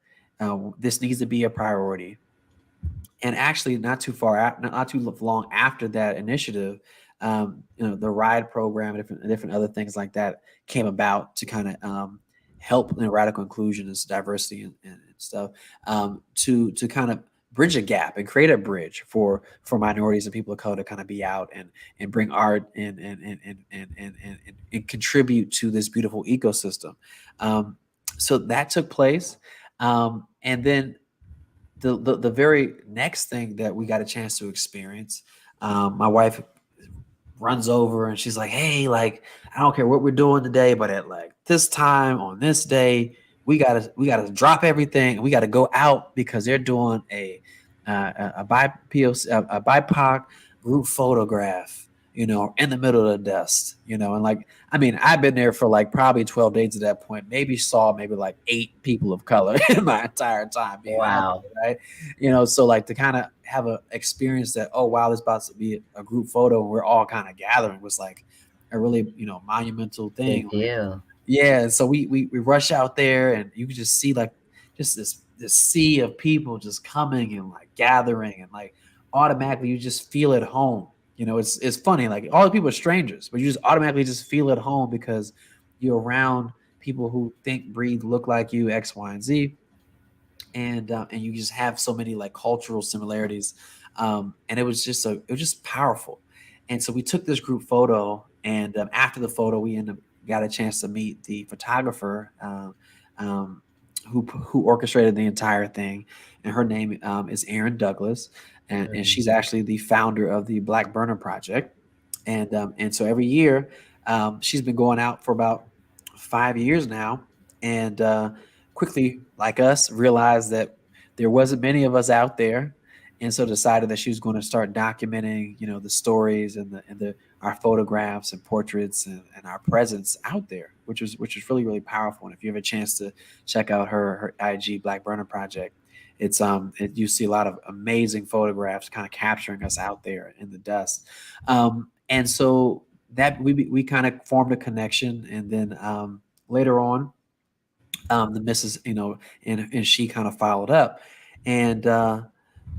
This needs to be a priority. And actually, not too long after that initiative, the ride program and different other things like that came about to kind of help in radical inclusion and diversity, and stuff, to kind of bridge a gap and create a bridge for minorities and people of color to kind of be out and bring art and contribute to this beautiful ecosystem. Um, so that took place, and then the very next thing that we got a chance to experience, my wife runs over and she's like, hey, like, I don't care what we're doing today, but at like this time on this day, we gotta drop everything and we gotta go out because they're doing a BIPOC group photograph, in the middle of the dust, and like, I mean, I've been there for like probably 12 days at that point, maybe saw maybe like 8 people of color in my entire time being out Wow. there, right? So like, to kind of have a experience that, oh wow, this about to be a group photo and we're all kind of gathering, was like a really, monumental thing. Big deal. Yeah, so we rush out there and you can just see like just this sea of people just coming and like gathering, and like automatically you just feel at home. It's funny, like all the people are strangers, but you just automatically just feel at home because you're around people who think, breathe, look like you, X, Y, and Z, and you just have so many like cultural similarities, and it was just powerful. And so we took this group photo, and after the photo, we ended up got a chance to meet the photographer, um, who orchestrated the entire thing, and her name is Erin Douglas, and Mm, she's actually the founder of the Black Burner Project, and so every year, she's been going out for about 5 years now, and quickly, like us, realized that there wasn't many of us out there, and so decided that she was going to start documenting, the stories and the our photographs and portraits, and our presence out there, which was really, really powerful. And if you have a chance to check out her IG Black Burner Project, you see a lot of amazing photographs kind of capturing us out there in the dust. And so that we kind of formed a connection, and then later on, the missus, and she kind of followed up, and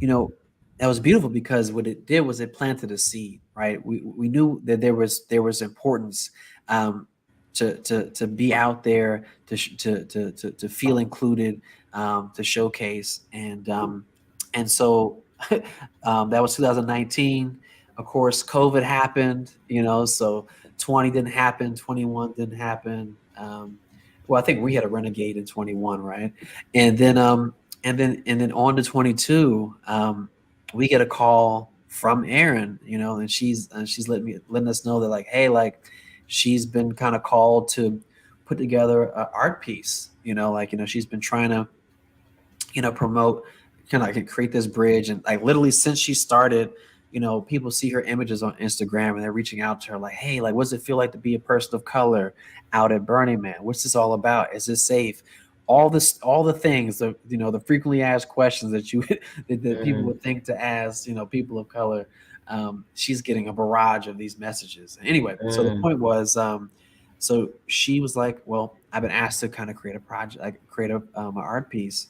you know that was beautiful because what it did was it planted a seed, right? We knew that there was importance, um, to be out there, to feel included, to showcase, and so that was 2019. Of course, COVID happened, so 20 didn't happen, 21 didn't happen. Well, I think we had a renegade in 21, right? And then and then on to 22. We get a call from Erin, and she's letting us know that, like, hey, like, she's been kind of called to put together an art piece, like, she's been trying to, promote, kind of like create this bridge. And like literally since she started, people see her images on Instagram and they're reaching out to her like, hey, like, what's it feel like to be a person of color out at Burning Man? What's this all about? Is this safe? All the things, the frequently asked questions that you that people Mm, would think to ask, people of color. She's getting a barrage of these messages. Anyway, so the mm, point was, so she was like, well, I've been asked to kind of create a project, like create an art piece.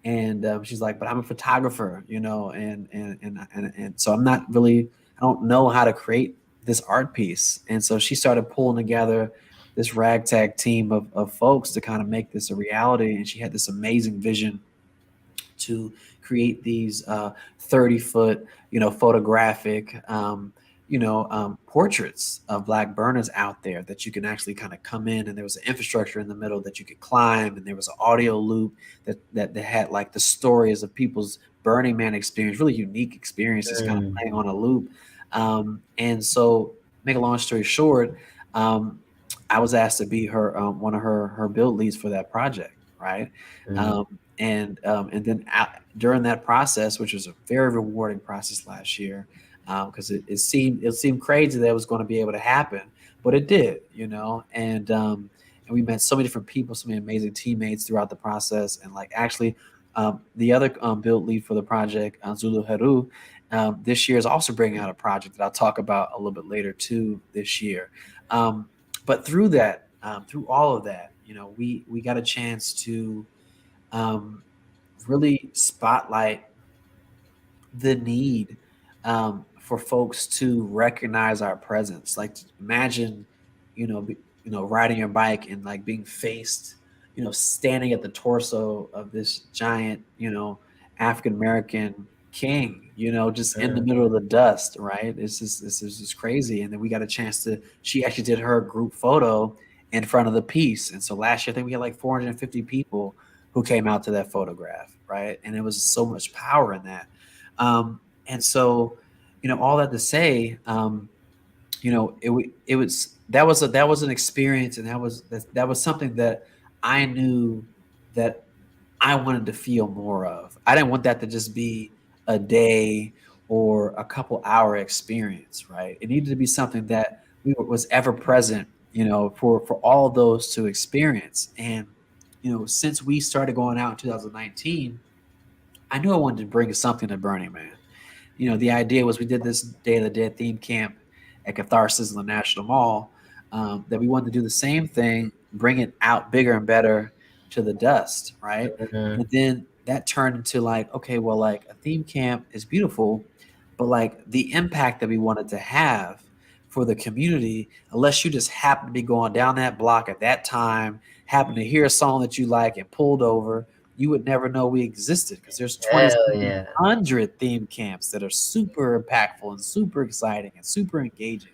And she's like, but I'm a photographer, and so I'm not really, I don't know how to create this art piece. And so she started pulling together this ragtag team of folks to kind of make this a reality. And she had this amazing vision to create these 30-foot, photographic, portraits of black burners out there that you can actually kind of come in, and there was an infrastructure in the middle that you could climb, and there was an audio loop that had like the stories of people's Burning Man experience, really unique experiences, kind of mm, playing on a loop. And so, make a long story short, um, I was asked to be her one of her build leads for that project, right? mm, Um, and then during that process, which was a very rewarding process last year, because it seemed crazy that it was going to be able to happen, but it did, and we met so many different people, so many amazing teammates throughout the process. And like actually, the other build lead for the project, Zulu Heru, this year is also bringing out a project that I'll talk about a little bit later too this year. Um, but through that, through all of that, we got a chance to um, really spotlight the need, for folks to recognize our presence. Like, imagine, riding your bike and like being faced, standing at the torso of this giant, African American king, just in the mm. middle of the dust, right? This is crazy. And then we got a chance to. She actually did her group photo in front of the piece, and so last year I think we had like 450 people who came out to that photograph, right? And it was so much power in that. And so, all that to say, it was that was an experience, and that was something that I knew that I wanted to feel more of. I didn't want that to just be a day or a couple hour experience, right? It needed to be something that was ever present, for all of those to experience. And since we started going out in 2019, I knew I wanted to bring something to Burning Man. The idea was we did this Day of the Dead theme camp at Catharsis in the National Mall, that we wanted to do the same thing, bring it out bigger and better to the dust, right? Mhm. And then that turned into like, okay, well, like a theme camp is beautiful, but like the impact that we wanted to have for the community, unless you just happen to be going down that block at that time, happen to hear a song that you like and pulled over, you would never know we existed, because there's Hell yeah. 2,700 theme camps that are super impactful and super exciting and super engaging.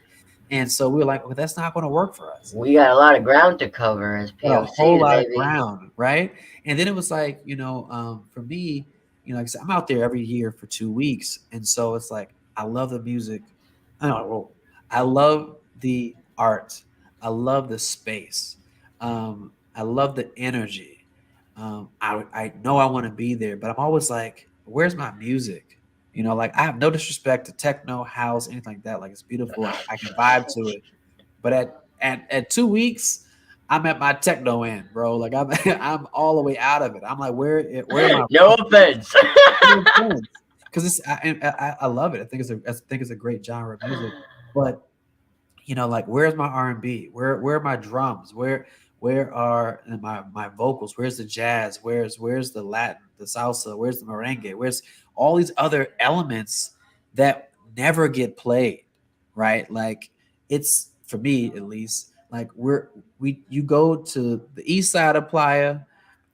And so we were like, well, that's not going to work for us. We got a lot of ground to cover as Got a whole POCs, lot of baby. ground, right? And then it was like, for me, like I said, I'm out there every year for 2 weeks, and so it's like I love the music. I don't know. Well, I love the art. I love the space. I love the energy. I know I want to be there, but I'm always like, where's my music? Like, I have no disrespect to techno, house, anything like that. Like, it's beautiful. I can vibe to it. But at 2 weeks, I'm at my techno end, bro. Like, I'm I'm all the way out of it. I'm like, where are my No offense. because I love it. I think it's a great genre of music. But like, where's my R&B? Where are my drums? Where are my vocals? Where's the jazz? Where's the Latin, the salsa? Where's the merengue? all these other elements that never get played, right? Like it's for me at least, like we you go to the east side of Playa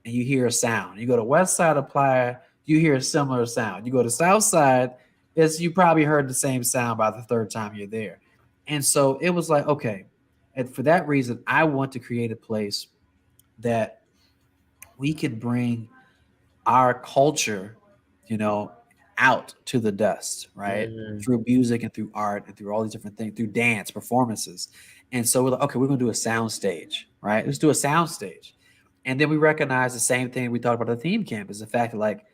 and you hear a sound. You go to west side of Playa, you hear a similar sound. You go to south side, it's you probably heard the same sound by the third time you're there. And so it was like, okay, and for that reason, I want to create a place that we could bring our culture, you know, out to the dust, right? Mm, Through music and through art and through all these different things, through dance performances. And so we're like, okay, we're gonna do a sound stage, right? Let's do a sound stage. And then we recognize the same thing we thought about the theme camp is the fact that like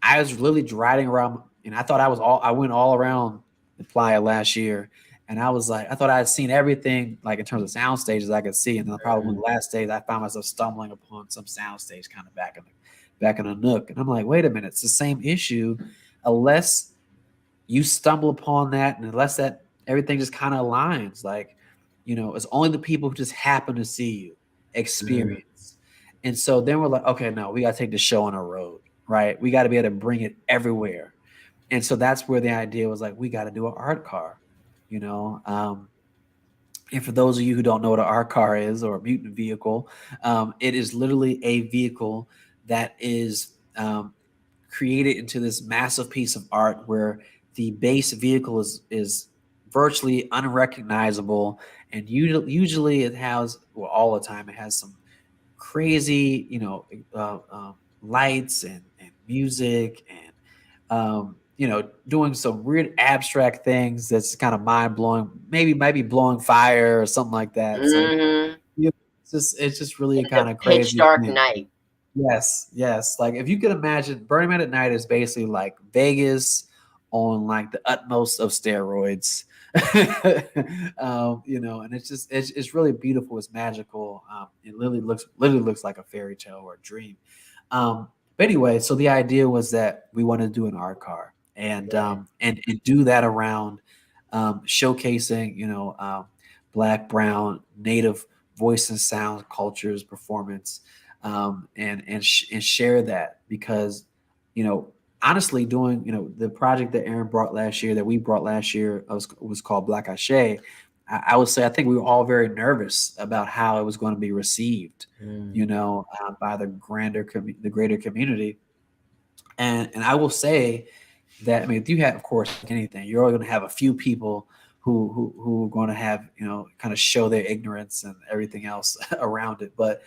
I was literally riding around and I went all around the playa last year. And I was like, I thought I had seen everything like in terms of sound stages I could see. And then probably one of mm, the last days I found myself stumbling upon some sound stage kind of back in a nook. And I'm like, wait a minute, it's the same issue. Unless you stumble upon that and unless that everything just kind of aligns, like, it's only the people who just happen to see you mm, experience. And so then we're like, okay, no, we got to take the show on a road, right? We got to be able to bring it everywhere. And so that's where the idea was like, we got to do an art car, you know? And for those of you who don't know what an art car is or a mutant vehicle, it is literally a vehicle that is created into this massive piece of art where the base vehicle is virtually unrecognizable, and usually it has, well, all the time it has some crazy, lights and music and doing some weird abstract things that's kind of mind blowing. Maybe might be blowing fire or something like that. So mm. it's just really a In the kind of pitch crazy dark thing. night. Yes, yes. Like if you could imagine, Burning Man at Night is basically like Vegas on like the utmost of steroids. And it's really beautiful. It's magical. It literally looks like a fairy tale or a dream. But anyway, so the idea was that we wanted to do an art car and Yeah, do that around showcasing, black, brown, native voice and sound cultures, performance, and share that because you know honestly doing the project that Aaron brought last year that we brought last year was called Black Ashe. I would say I think we were all very nervous about how it was going to be received, mm, by the greater community. And I will say that, I mean, if you have, of course, like anything, you're always going to have a few people who are going to have, kind of show their ignorance and everything else around it. But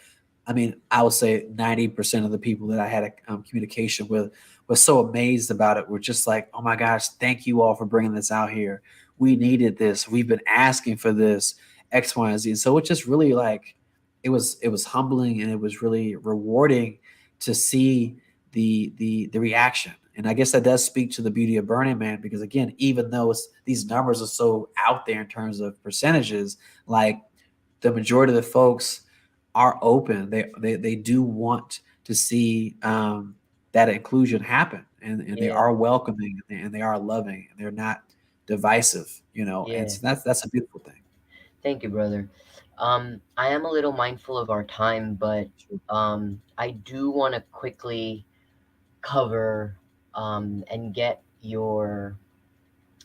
I mean, I would say 90% of the people that I had a communication with was so amazed about it. We're just like, oh my gosh, thank you all for bringing this out here. We needed this. We've been asking for this, X, Y, and Z. And so it's just really like, it was humbling and it was really rewarding to see the reaction. And I guess that does speak to the beauty of Burning Man because again, even though these numbers are so out there in terms of percentages, like the majority of the folks are open. They do want to see that inclusion happen, and they yeah, are welcoming and they are loving and they're not divisive. And yeah. so that's a beautiful thing. Thank you, brother. I am a little mindful of our time, but I do want to quickly cover and get your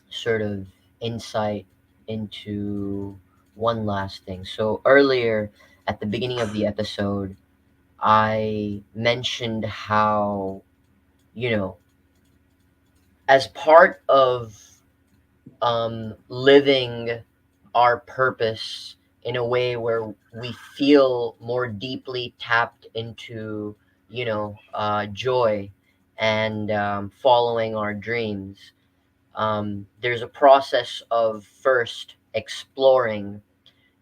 sort of insight into one last thing. So earlier at the beginning of the episode, I mentioned how, you know, as part of living our purpose in a way where we feel more deeply tapped into, joy and following our dreams. There's a process of first exploring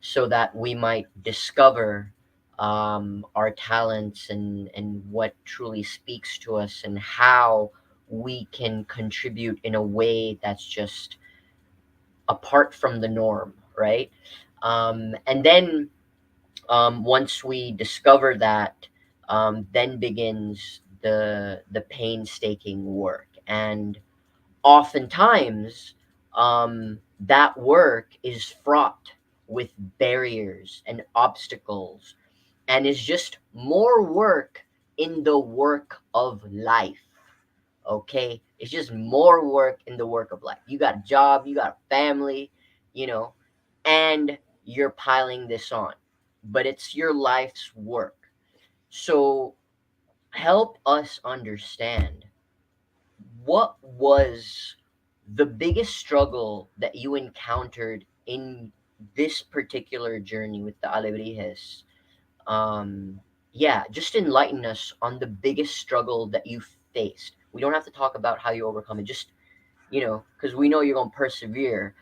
so that we might discover our talents and what truly speaks to us and how we can contribute in a way that's just apart from the norm, right? And then once we discover that, then begins the painstaking work, and oftentimes that work is fraught with barriers and obstacles, and is just more work in the work of life. Okay, it's just more work in the work of life. You got a job, you got a family, you know, and you're piling this on, but it's your life's work. So help us understand, what was the biggest struggle that you encountered in this particular journey with the Alebrijes. um yeah, just enlighten us on the biggest struggle that you faced. We don't have to talk about how you overcome it, just, because we know you're gonna persevere.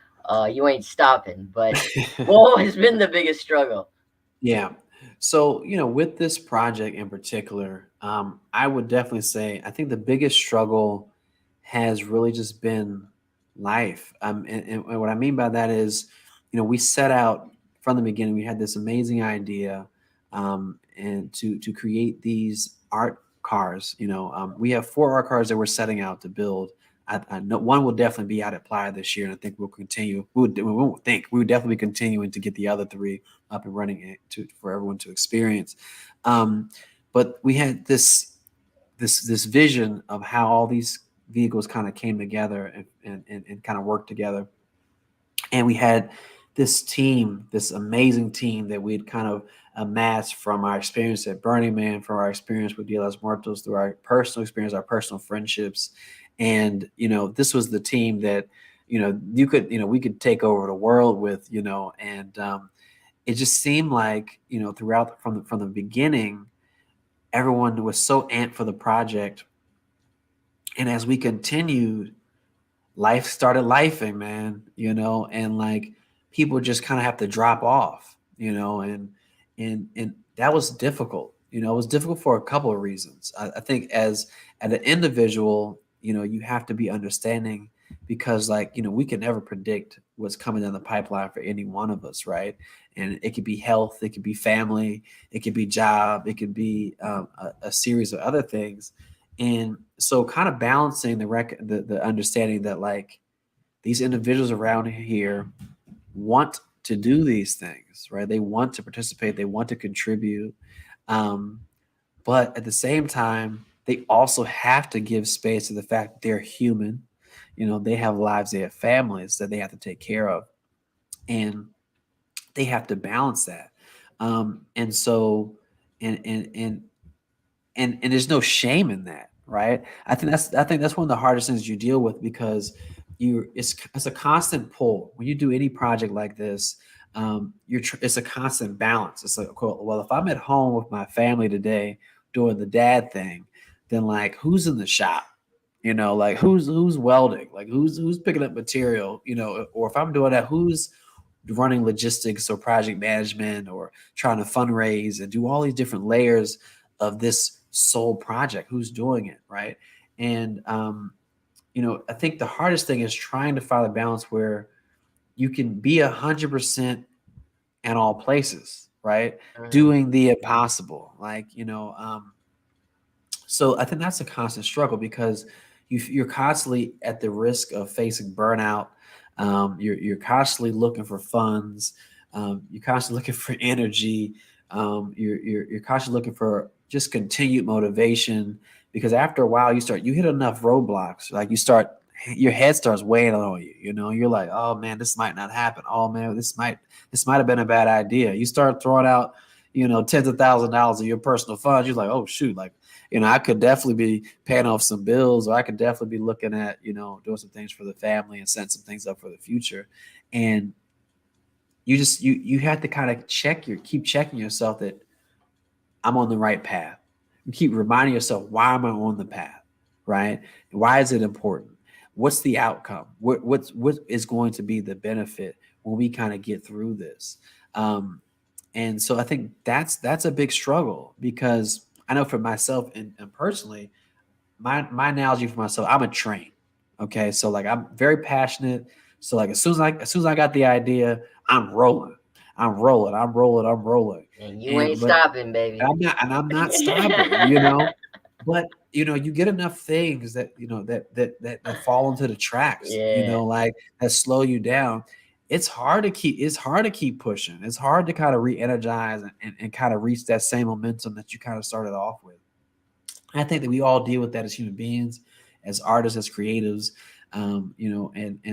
You ain't stopping, but what has been the biggest struggle? Yeah. So, with this project in particular, I would definitely say I think the biggest struggle has really just been life. And what I mean by that is, we set out from the beginning. We had this amazing idea, and to create these art cars. We have 4 art cars that we're setting out to build. I know one will definitely be out at Playa this year, and I think we'll continue. We would definitely be continuing to get the other 3 up and running for everyone to experience. Um, but we had this vision of how all these vehicles kind of came together and kind of worked together, and we had this team, this amazing team that we'd kind of amassed from our experience at Burning Man, from our experience with Dia Los Muertos, through our personal experience, our personal friendships. And, this was the team that, we could take over the world with, and it just seemed like, throughout from the beginning, everyone was so amped for the project. And as we continued, life started lifing, man, and like people just kind of have to drop off, and that was difficult. It was difficult for a couple of reasons. I think as an individual, you have to be understanding, because like, we can never predict what's coming down the pipeline for any one of us, right? And it could be health, it could be family, it could be job, it could be a series of other things. And so kind of balancing the understanding that like these individuals around here want to do these things, right? They want to participate, they want to contribute. Um, but at the same time, they also have to give space to the fact that they're human. They have lives, they have families that they have to take care of. And they have to balance that. And so, and and there's no shame in that, right? I think that's one of the hardest things you deal with, because it's a constant pull when you do any project like this. It's a constant balance. It's like, cool, well, if I'm at home with my family today doing the dad thing, then like who's in the shop, like who's welding, like who's picking up material, or if I'm doing that, who's running logistics or project management or trying to fundraise and do all these different layers of this sole project, who's doing it, right? And I think the hardest thing is trying to find a balance where you can be 100% in all places, right? Mhm. Doing the impossible, like, so I think that's a constant struggle, because you're constantly at the risk of facing burnout. You're constantly looking for funds. You're constantly looking for energy. You're constantly looking for just continued motivation, because after a while you hit enough roadblocks, like your head starts weighing on you. You're like, oh man, this might not happen. Oh man, this might have been a bad idea. You start throwing out tens of $1,000s of your personal funds. You're like, oh shoot, like I could definitely be paying off some bills, or I could definitely be looking at, doing some things for the family and setting some things up for the future. And you have to kind of keep checking yourself that I'm on the right path. You keep reminding yourself, why am I on the path? Right? Why is it important? What's the outcome? What is going to be the benefit when we kind of get through this? And so I think that's a big struggle, because I know for myself and personally, my analogy for myself, I'm a train. Okay, so like I'm very passionate. So like as soon as I got the idea, I'm rolling, I'm rolling, I'm rolling, I'm rolling, And you ain't and but stopping, baby. I'm not stopping. But you get enough things that that fall into the tracks. Yeah. Like that slow you down. It's hard to keep pushing. It's hard to kind of re-energize and kind of reach that same momentum that you kind of started off with. I think that we all deal with that as human beings. as artists, as creatives, and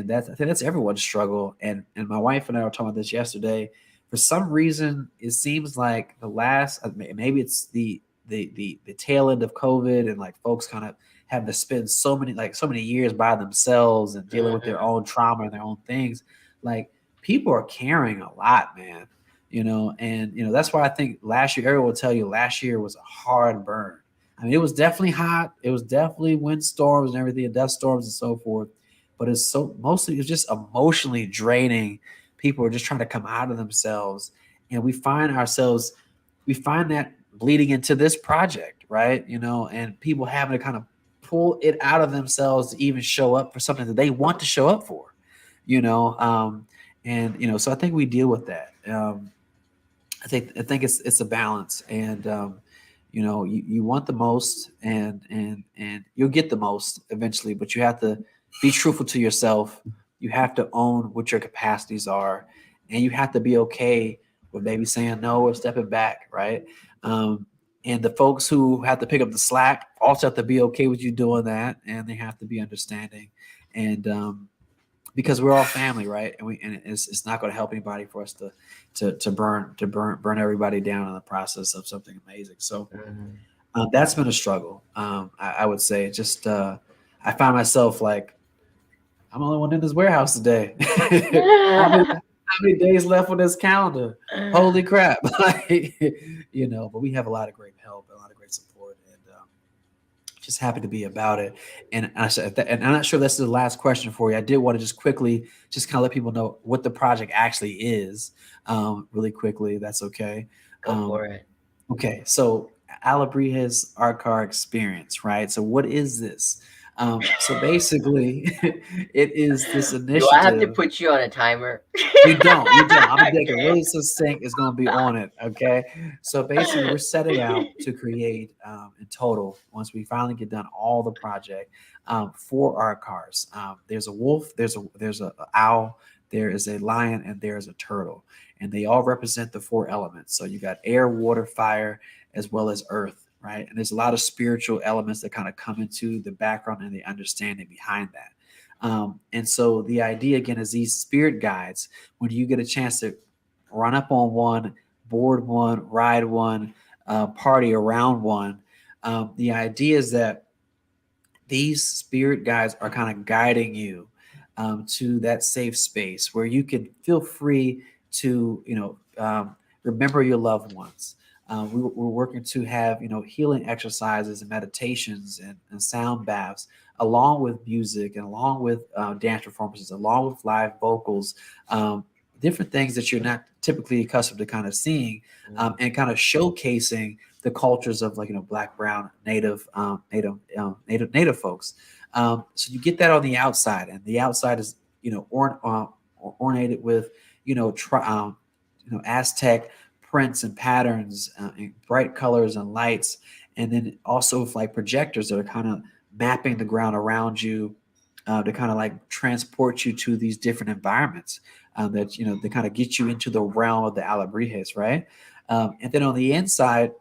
that's, I think that's everyone's struggle. And my wife and I were talking about this yesterday. For some reason, it seems like the last, maybe it's the tail end of COVID, and like folks kind of having to spend so many years by themselves and dealing with their Mm-hmm. own trauma and their own things. Like, people are carrying a lot, man. And that's why I think last year, Ariel will tell you, last year was a hard burn. I mean, it was definitely hot. It was definitely windstorms and everything, and dust storms and so forth. But it's so mostly it's just emotionally draining. People are just trying to come out of themselves, and we find that bleeding into this project, right? And people having to kind of pull it out of themselves to even show up for something that they want to show up for, you know. And so I think we deal with that. I think it's a balance, and you want the most, and you'll get the most eventually, but you have to be truthful to yourself. You have to own what your capacities are, and you have to be okay with maybe saying no or stepping back, right? Um, and the folks who have to pick up the slack also have to be okay with you doing that, and they have to be understanding, and because we're all family, right? And it's not going to help anybody for us to burn everybody down in the process of something amazing. So Mm-hmm. that's been a struggle. I would say just I find myself like, I'm the only one in this warehouse today. How many days left on this calendar? Holy crap! But we have a lot of great help, a lot of great support, and just happy to be about it. And and I'm not sure this is the last question for you. I did want to just quickly just kind of let people know what the project actually is, really quickly. That's okay. Go Um, for it. okay, so Alebrijes ART-CAR experience, right? So what is this? So basically, it is this Do I have to initiative. put you on a timer? You don't. You don't. I'm gonna make it Okay. really succinct. It's gonna be on it. Okay. So basically, we're setting out to create, in total, once we finally get done all the project, 4 art cars. There's a wolf. There's a owl. There is a lion, and there is a turtle, and they all represent the 4 elements. So you got air, water, fire, as well as earth. Right. And there's a lot of spiritual elements that kind of come into the background and the understanding behind that. And so the idea again is these spirit guides, when you get a chance to run up on one, board one, ride one, party around one, the idea is that these spirit guides are kind of guiding you to that safe space where you can feel free to, remember your loved ones. We're working to have, healing exercises and meditations and sound baths, along with music and along with dance performances, along with live vocals, different things that you're not typically accustomed to kind of seeing, Mm, and kind of showcasing the cultures of, like, black, brown, native folks. So you get that on the outside, and the outside is, ornated with, Aztec prints and patterns, and bright colors and lights, and then also with like projectors that are kind of mapping the ground around you, to kind of like transport you to these different environments, that they kind of get you into the realm of the Alebrijes, right? And then on the inside,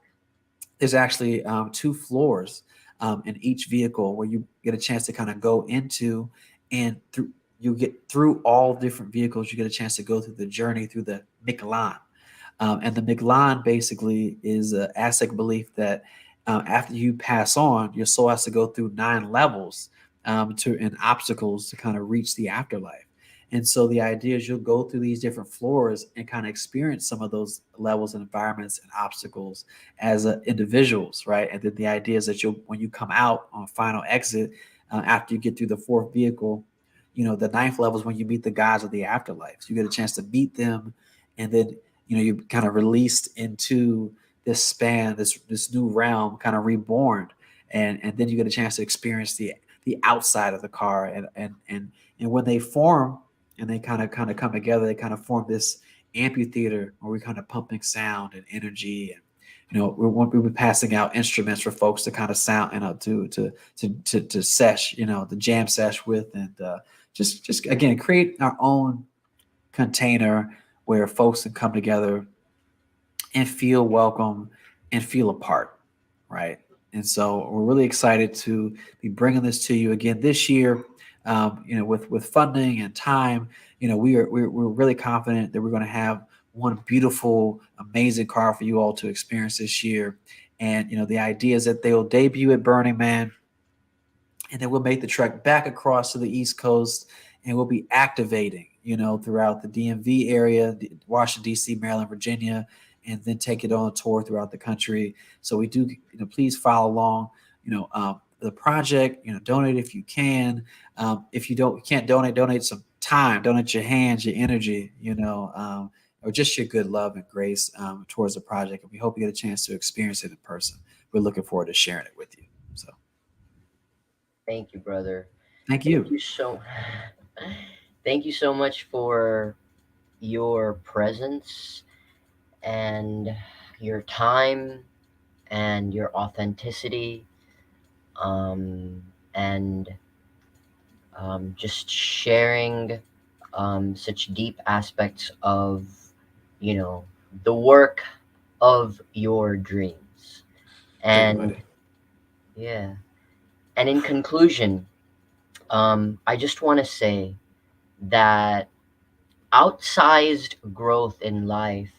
there's actually 2 floors in each vehicle where you get a chance to kind of go into, and through you get through all different vehicles. You get a chance to go through the journey through the Mictlan. And the Mictlan basically is an Aztec belief that after you pass on, your soul has to go through 9 levels, and obstacles to kind of reach the afterlife. And so the idea is you'll go through these different floors and kind of experience some of those levels and environments and obstacles as individuals, right? And then the idea is that you'll, when you come out on final exit, after you get through the 4th vehicle, the 9th level is when you meet the gods of the afterlife. So you get a chance to meet them, and then you're kind of released into this span, this new realm, kind of reborn, and then you get a chance to experience the outside of the car, and when they form and they kind of come together, they kind of form this amphitheater where we're kind of pumping sound and energy, and we'll be passing out instruments for folks to kind of sound, to sesh, the jam sesh with, and just again create our own container where folks can come together and feel welcome and feel a part, right? And so we're really excited to be bringing this to you again this year. With funding and time, we're really confident that we're going to have one beautiful, amazing car for you all to experience this year. And the idea is that they will debut at Burning Man, and then we'll make the trek back across to the East Coast, and we'll be activating, throughout the DMV area, Washington D.C., Maryland, Virginia, and then take it on a tour throughout the country. So we do, please follow along, the project. Donate if you can. If you can't donate some time, donate your hands, your energy, or just your good love and grace towards the project. And we hope you get a chance to experience it in person. We're looking forward to sharing it with you. So Thank you, brother. thank Thank you. you so thank you so much for your presence and your time and your authenticity, um, and just sharing such deep aspects of, you know, the work of your dreams. Thank you, And buddy. yeah, and in conclusion, I just want to say that outsized growth in life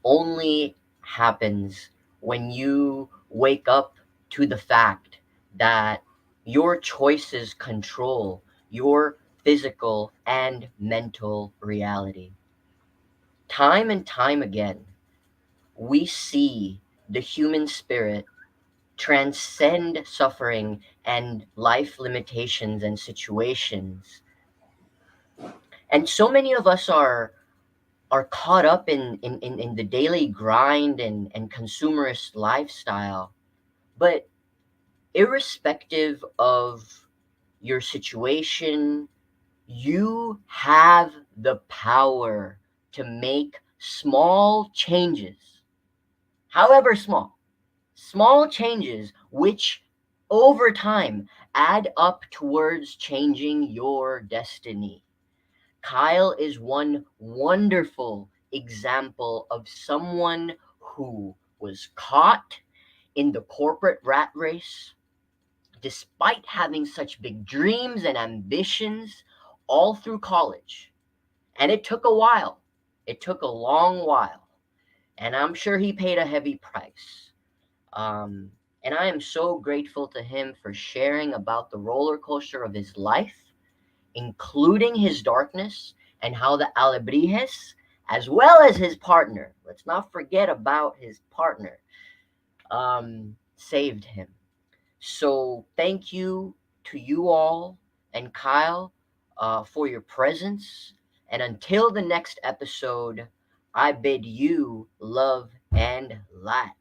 only happens when you wake up to the fact that your choices control your physical and mental reality. Time and time again, we see the human spirit transcend suffering and life limitations and situations. And so many of us are caught up in the daily grind and consumerist lifestyle. But irrespective of your situation, you have the power to make small changes, however small changes which over time add up towards changing your destiny. Kyle is one wonderful example of someone who was caught in the corporate rat race despite having such big dreams and ambitions all through college. And it took a while. It took a long while. And I'm sure he paid a heavy price. Um, and I am so grateful to him for sharing about the roller coaster of his life, including his darkness, and how the Alebrijes, as well as his partner, let's not forget about his partner, saved him. So thank you to you all and Kyle for your presence. And until the next episode, I bid you love and light.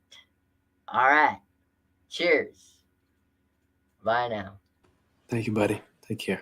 All right. Cheers. Bye now. Thank you, buddy. Take care.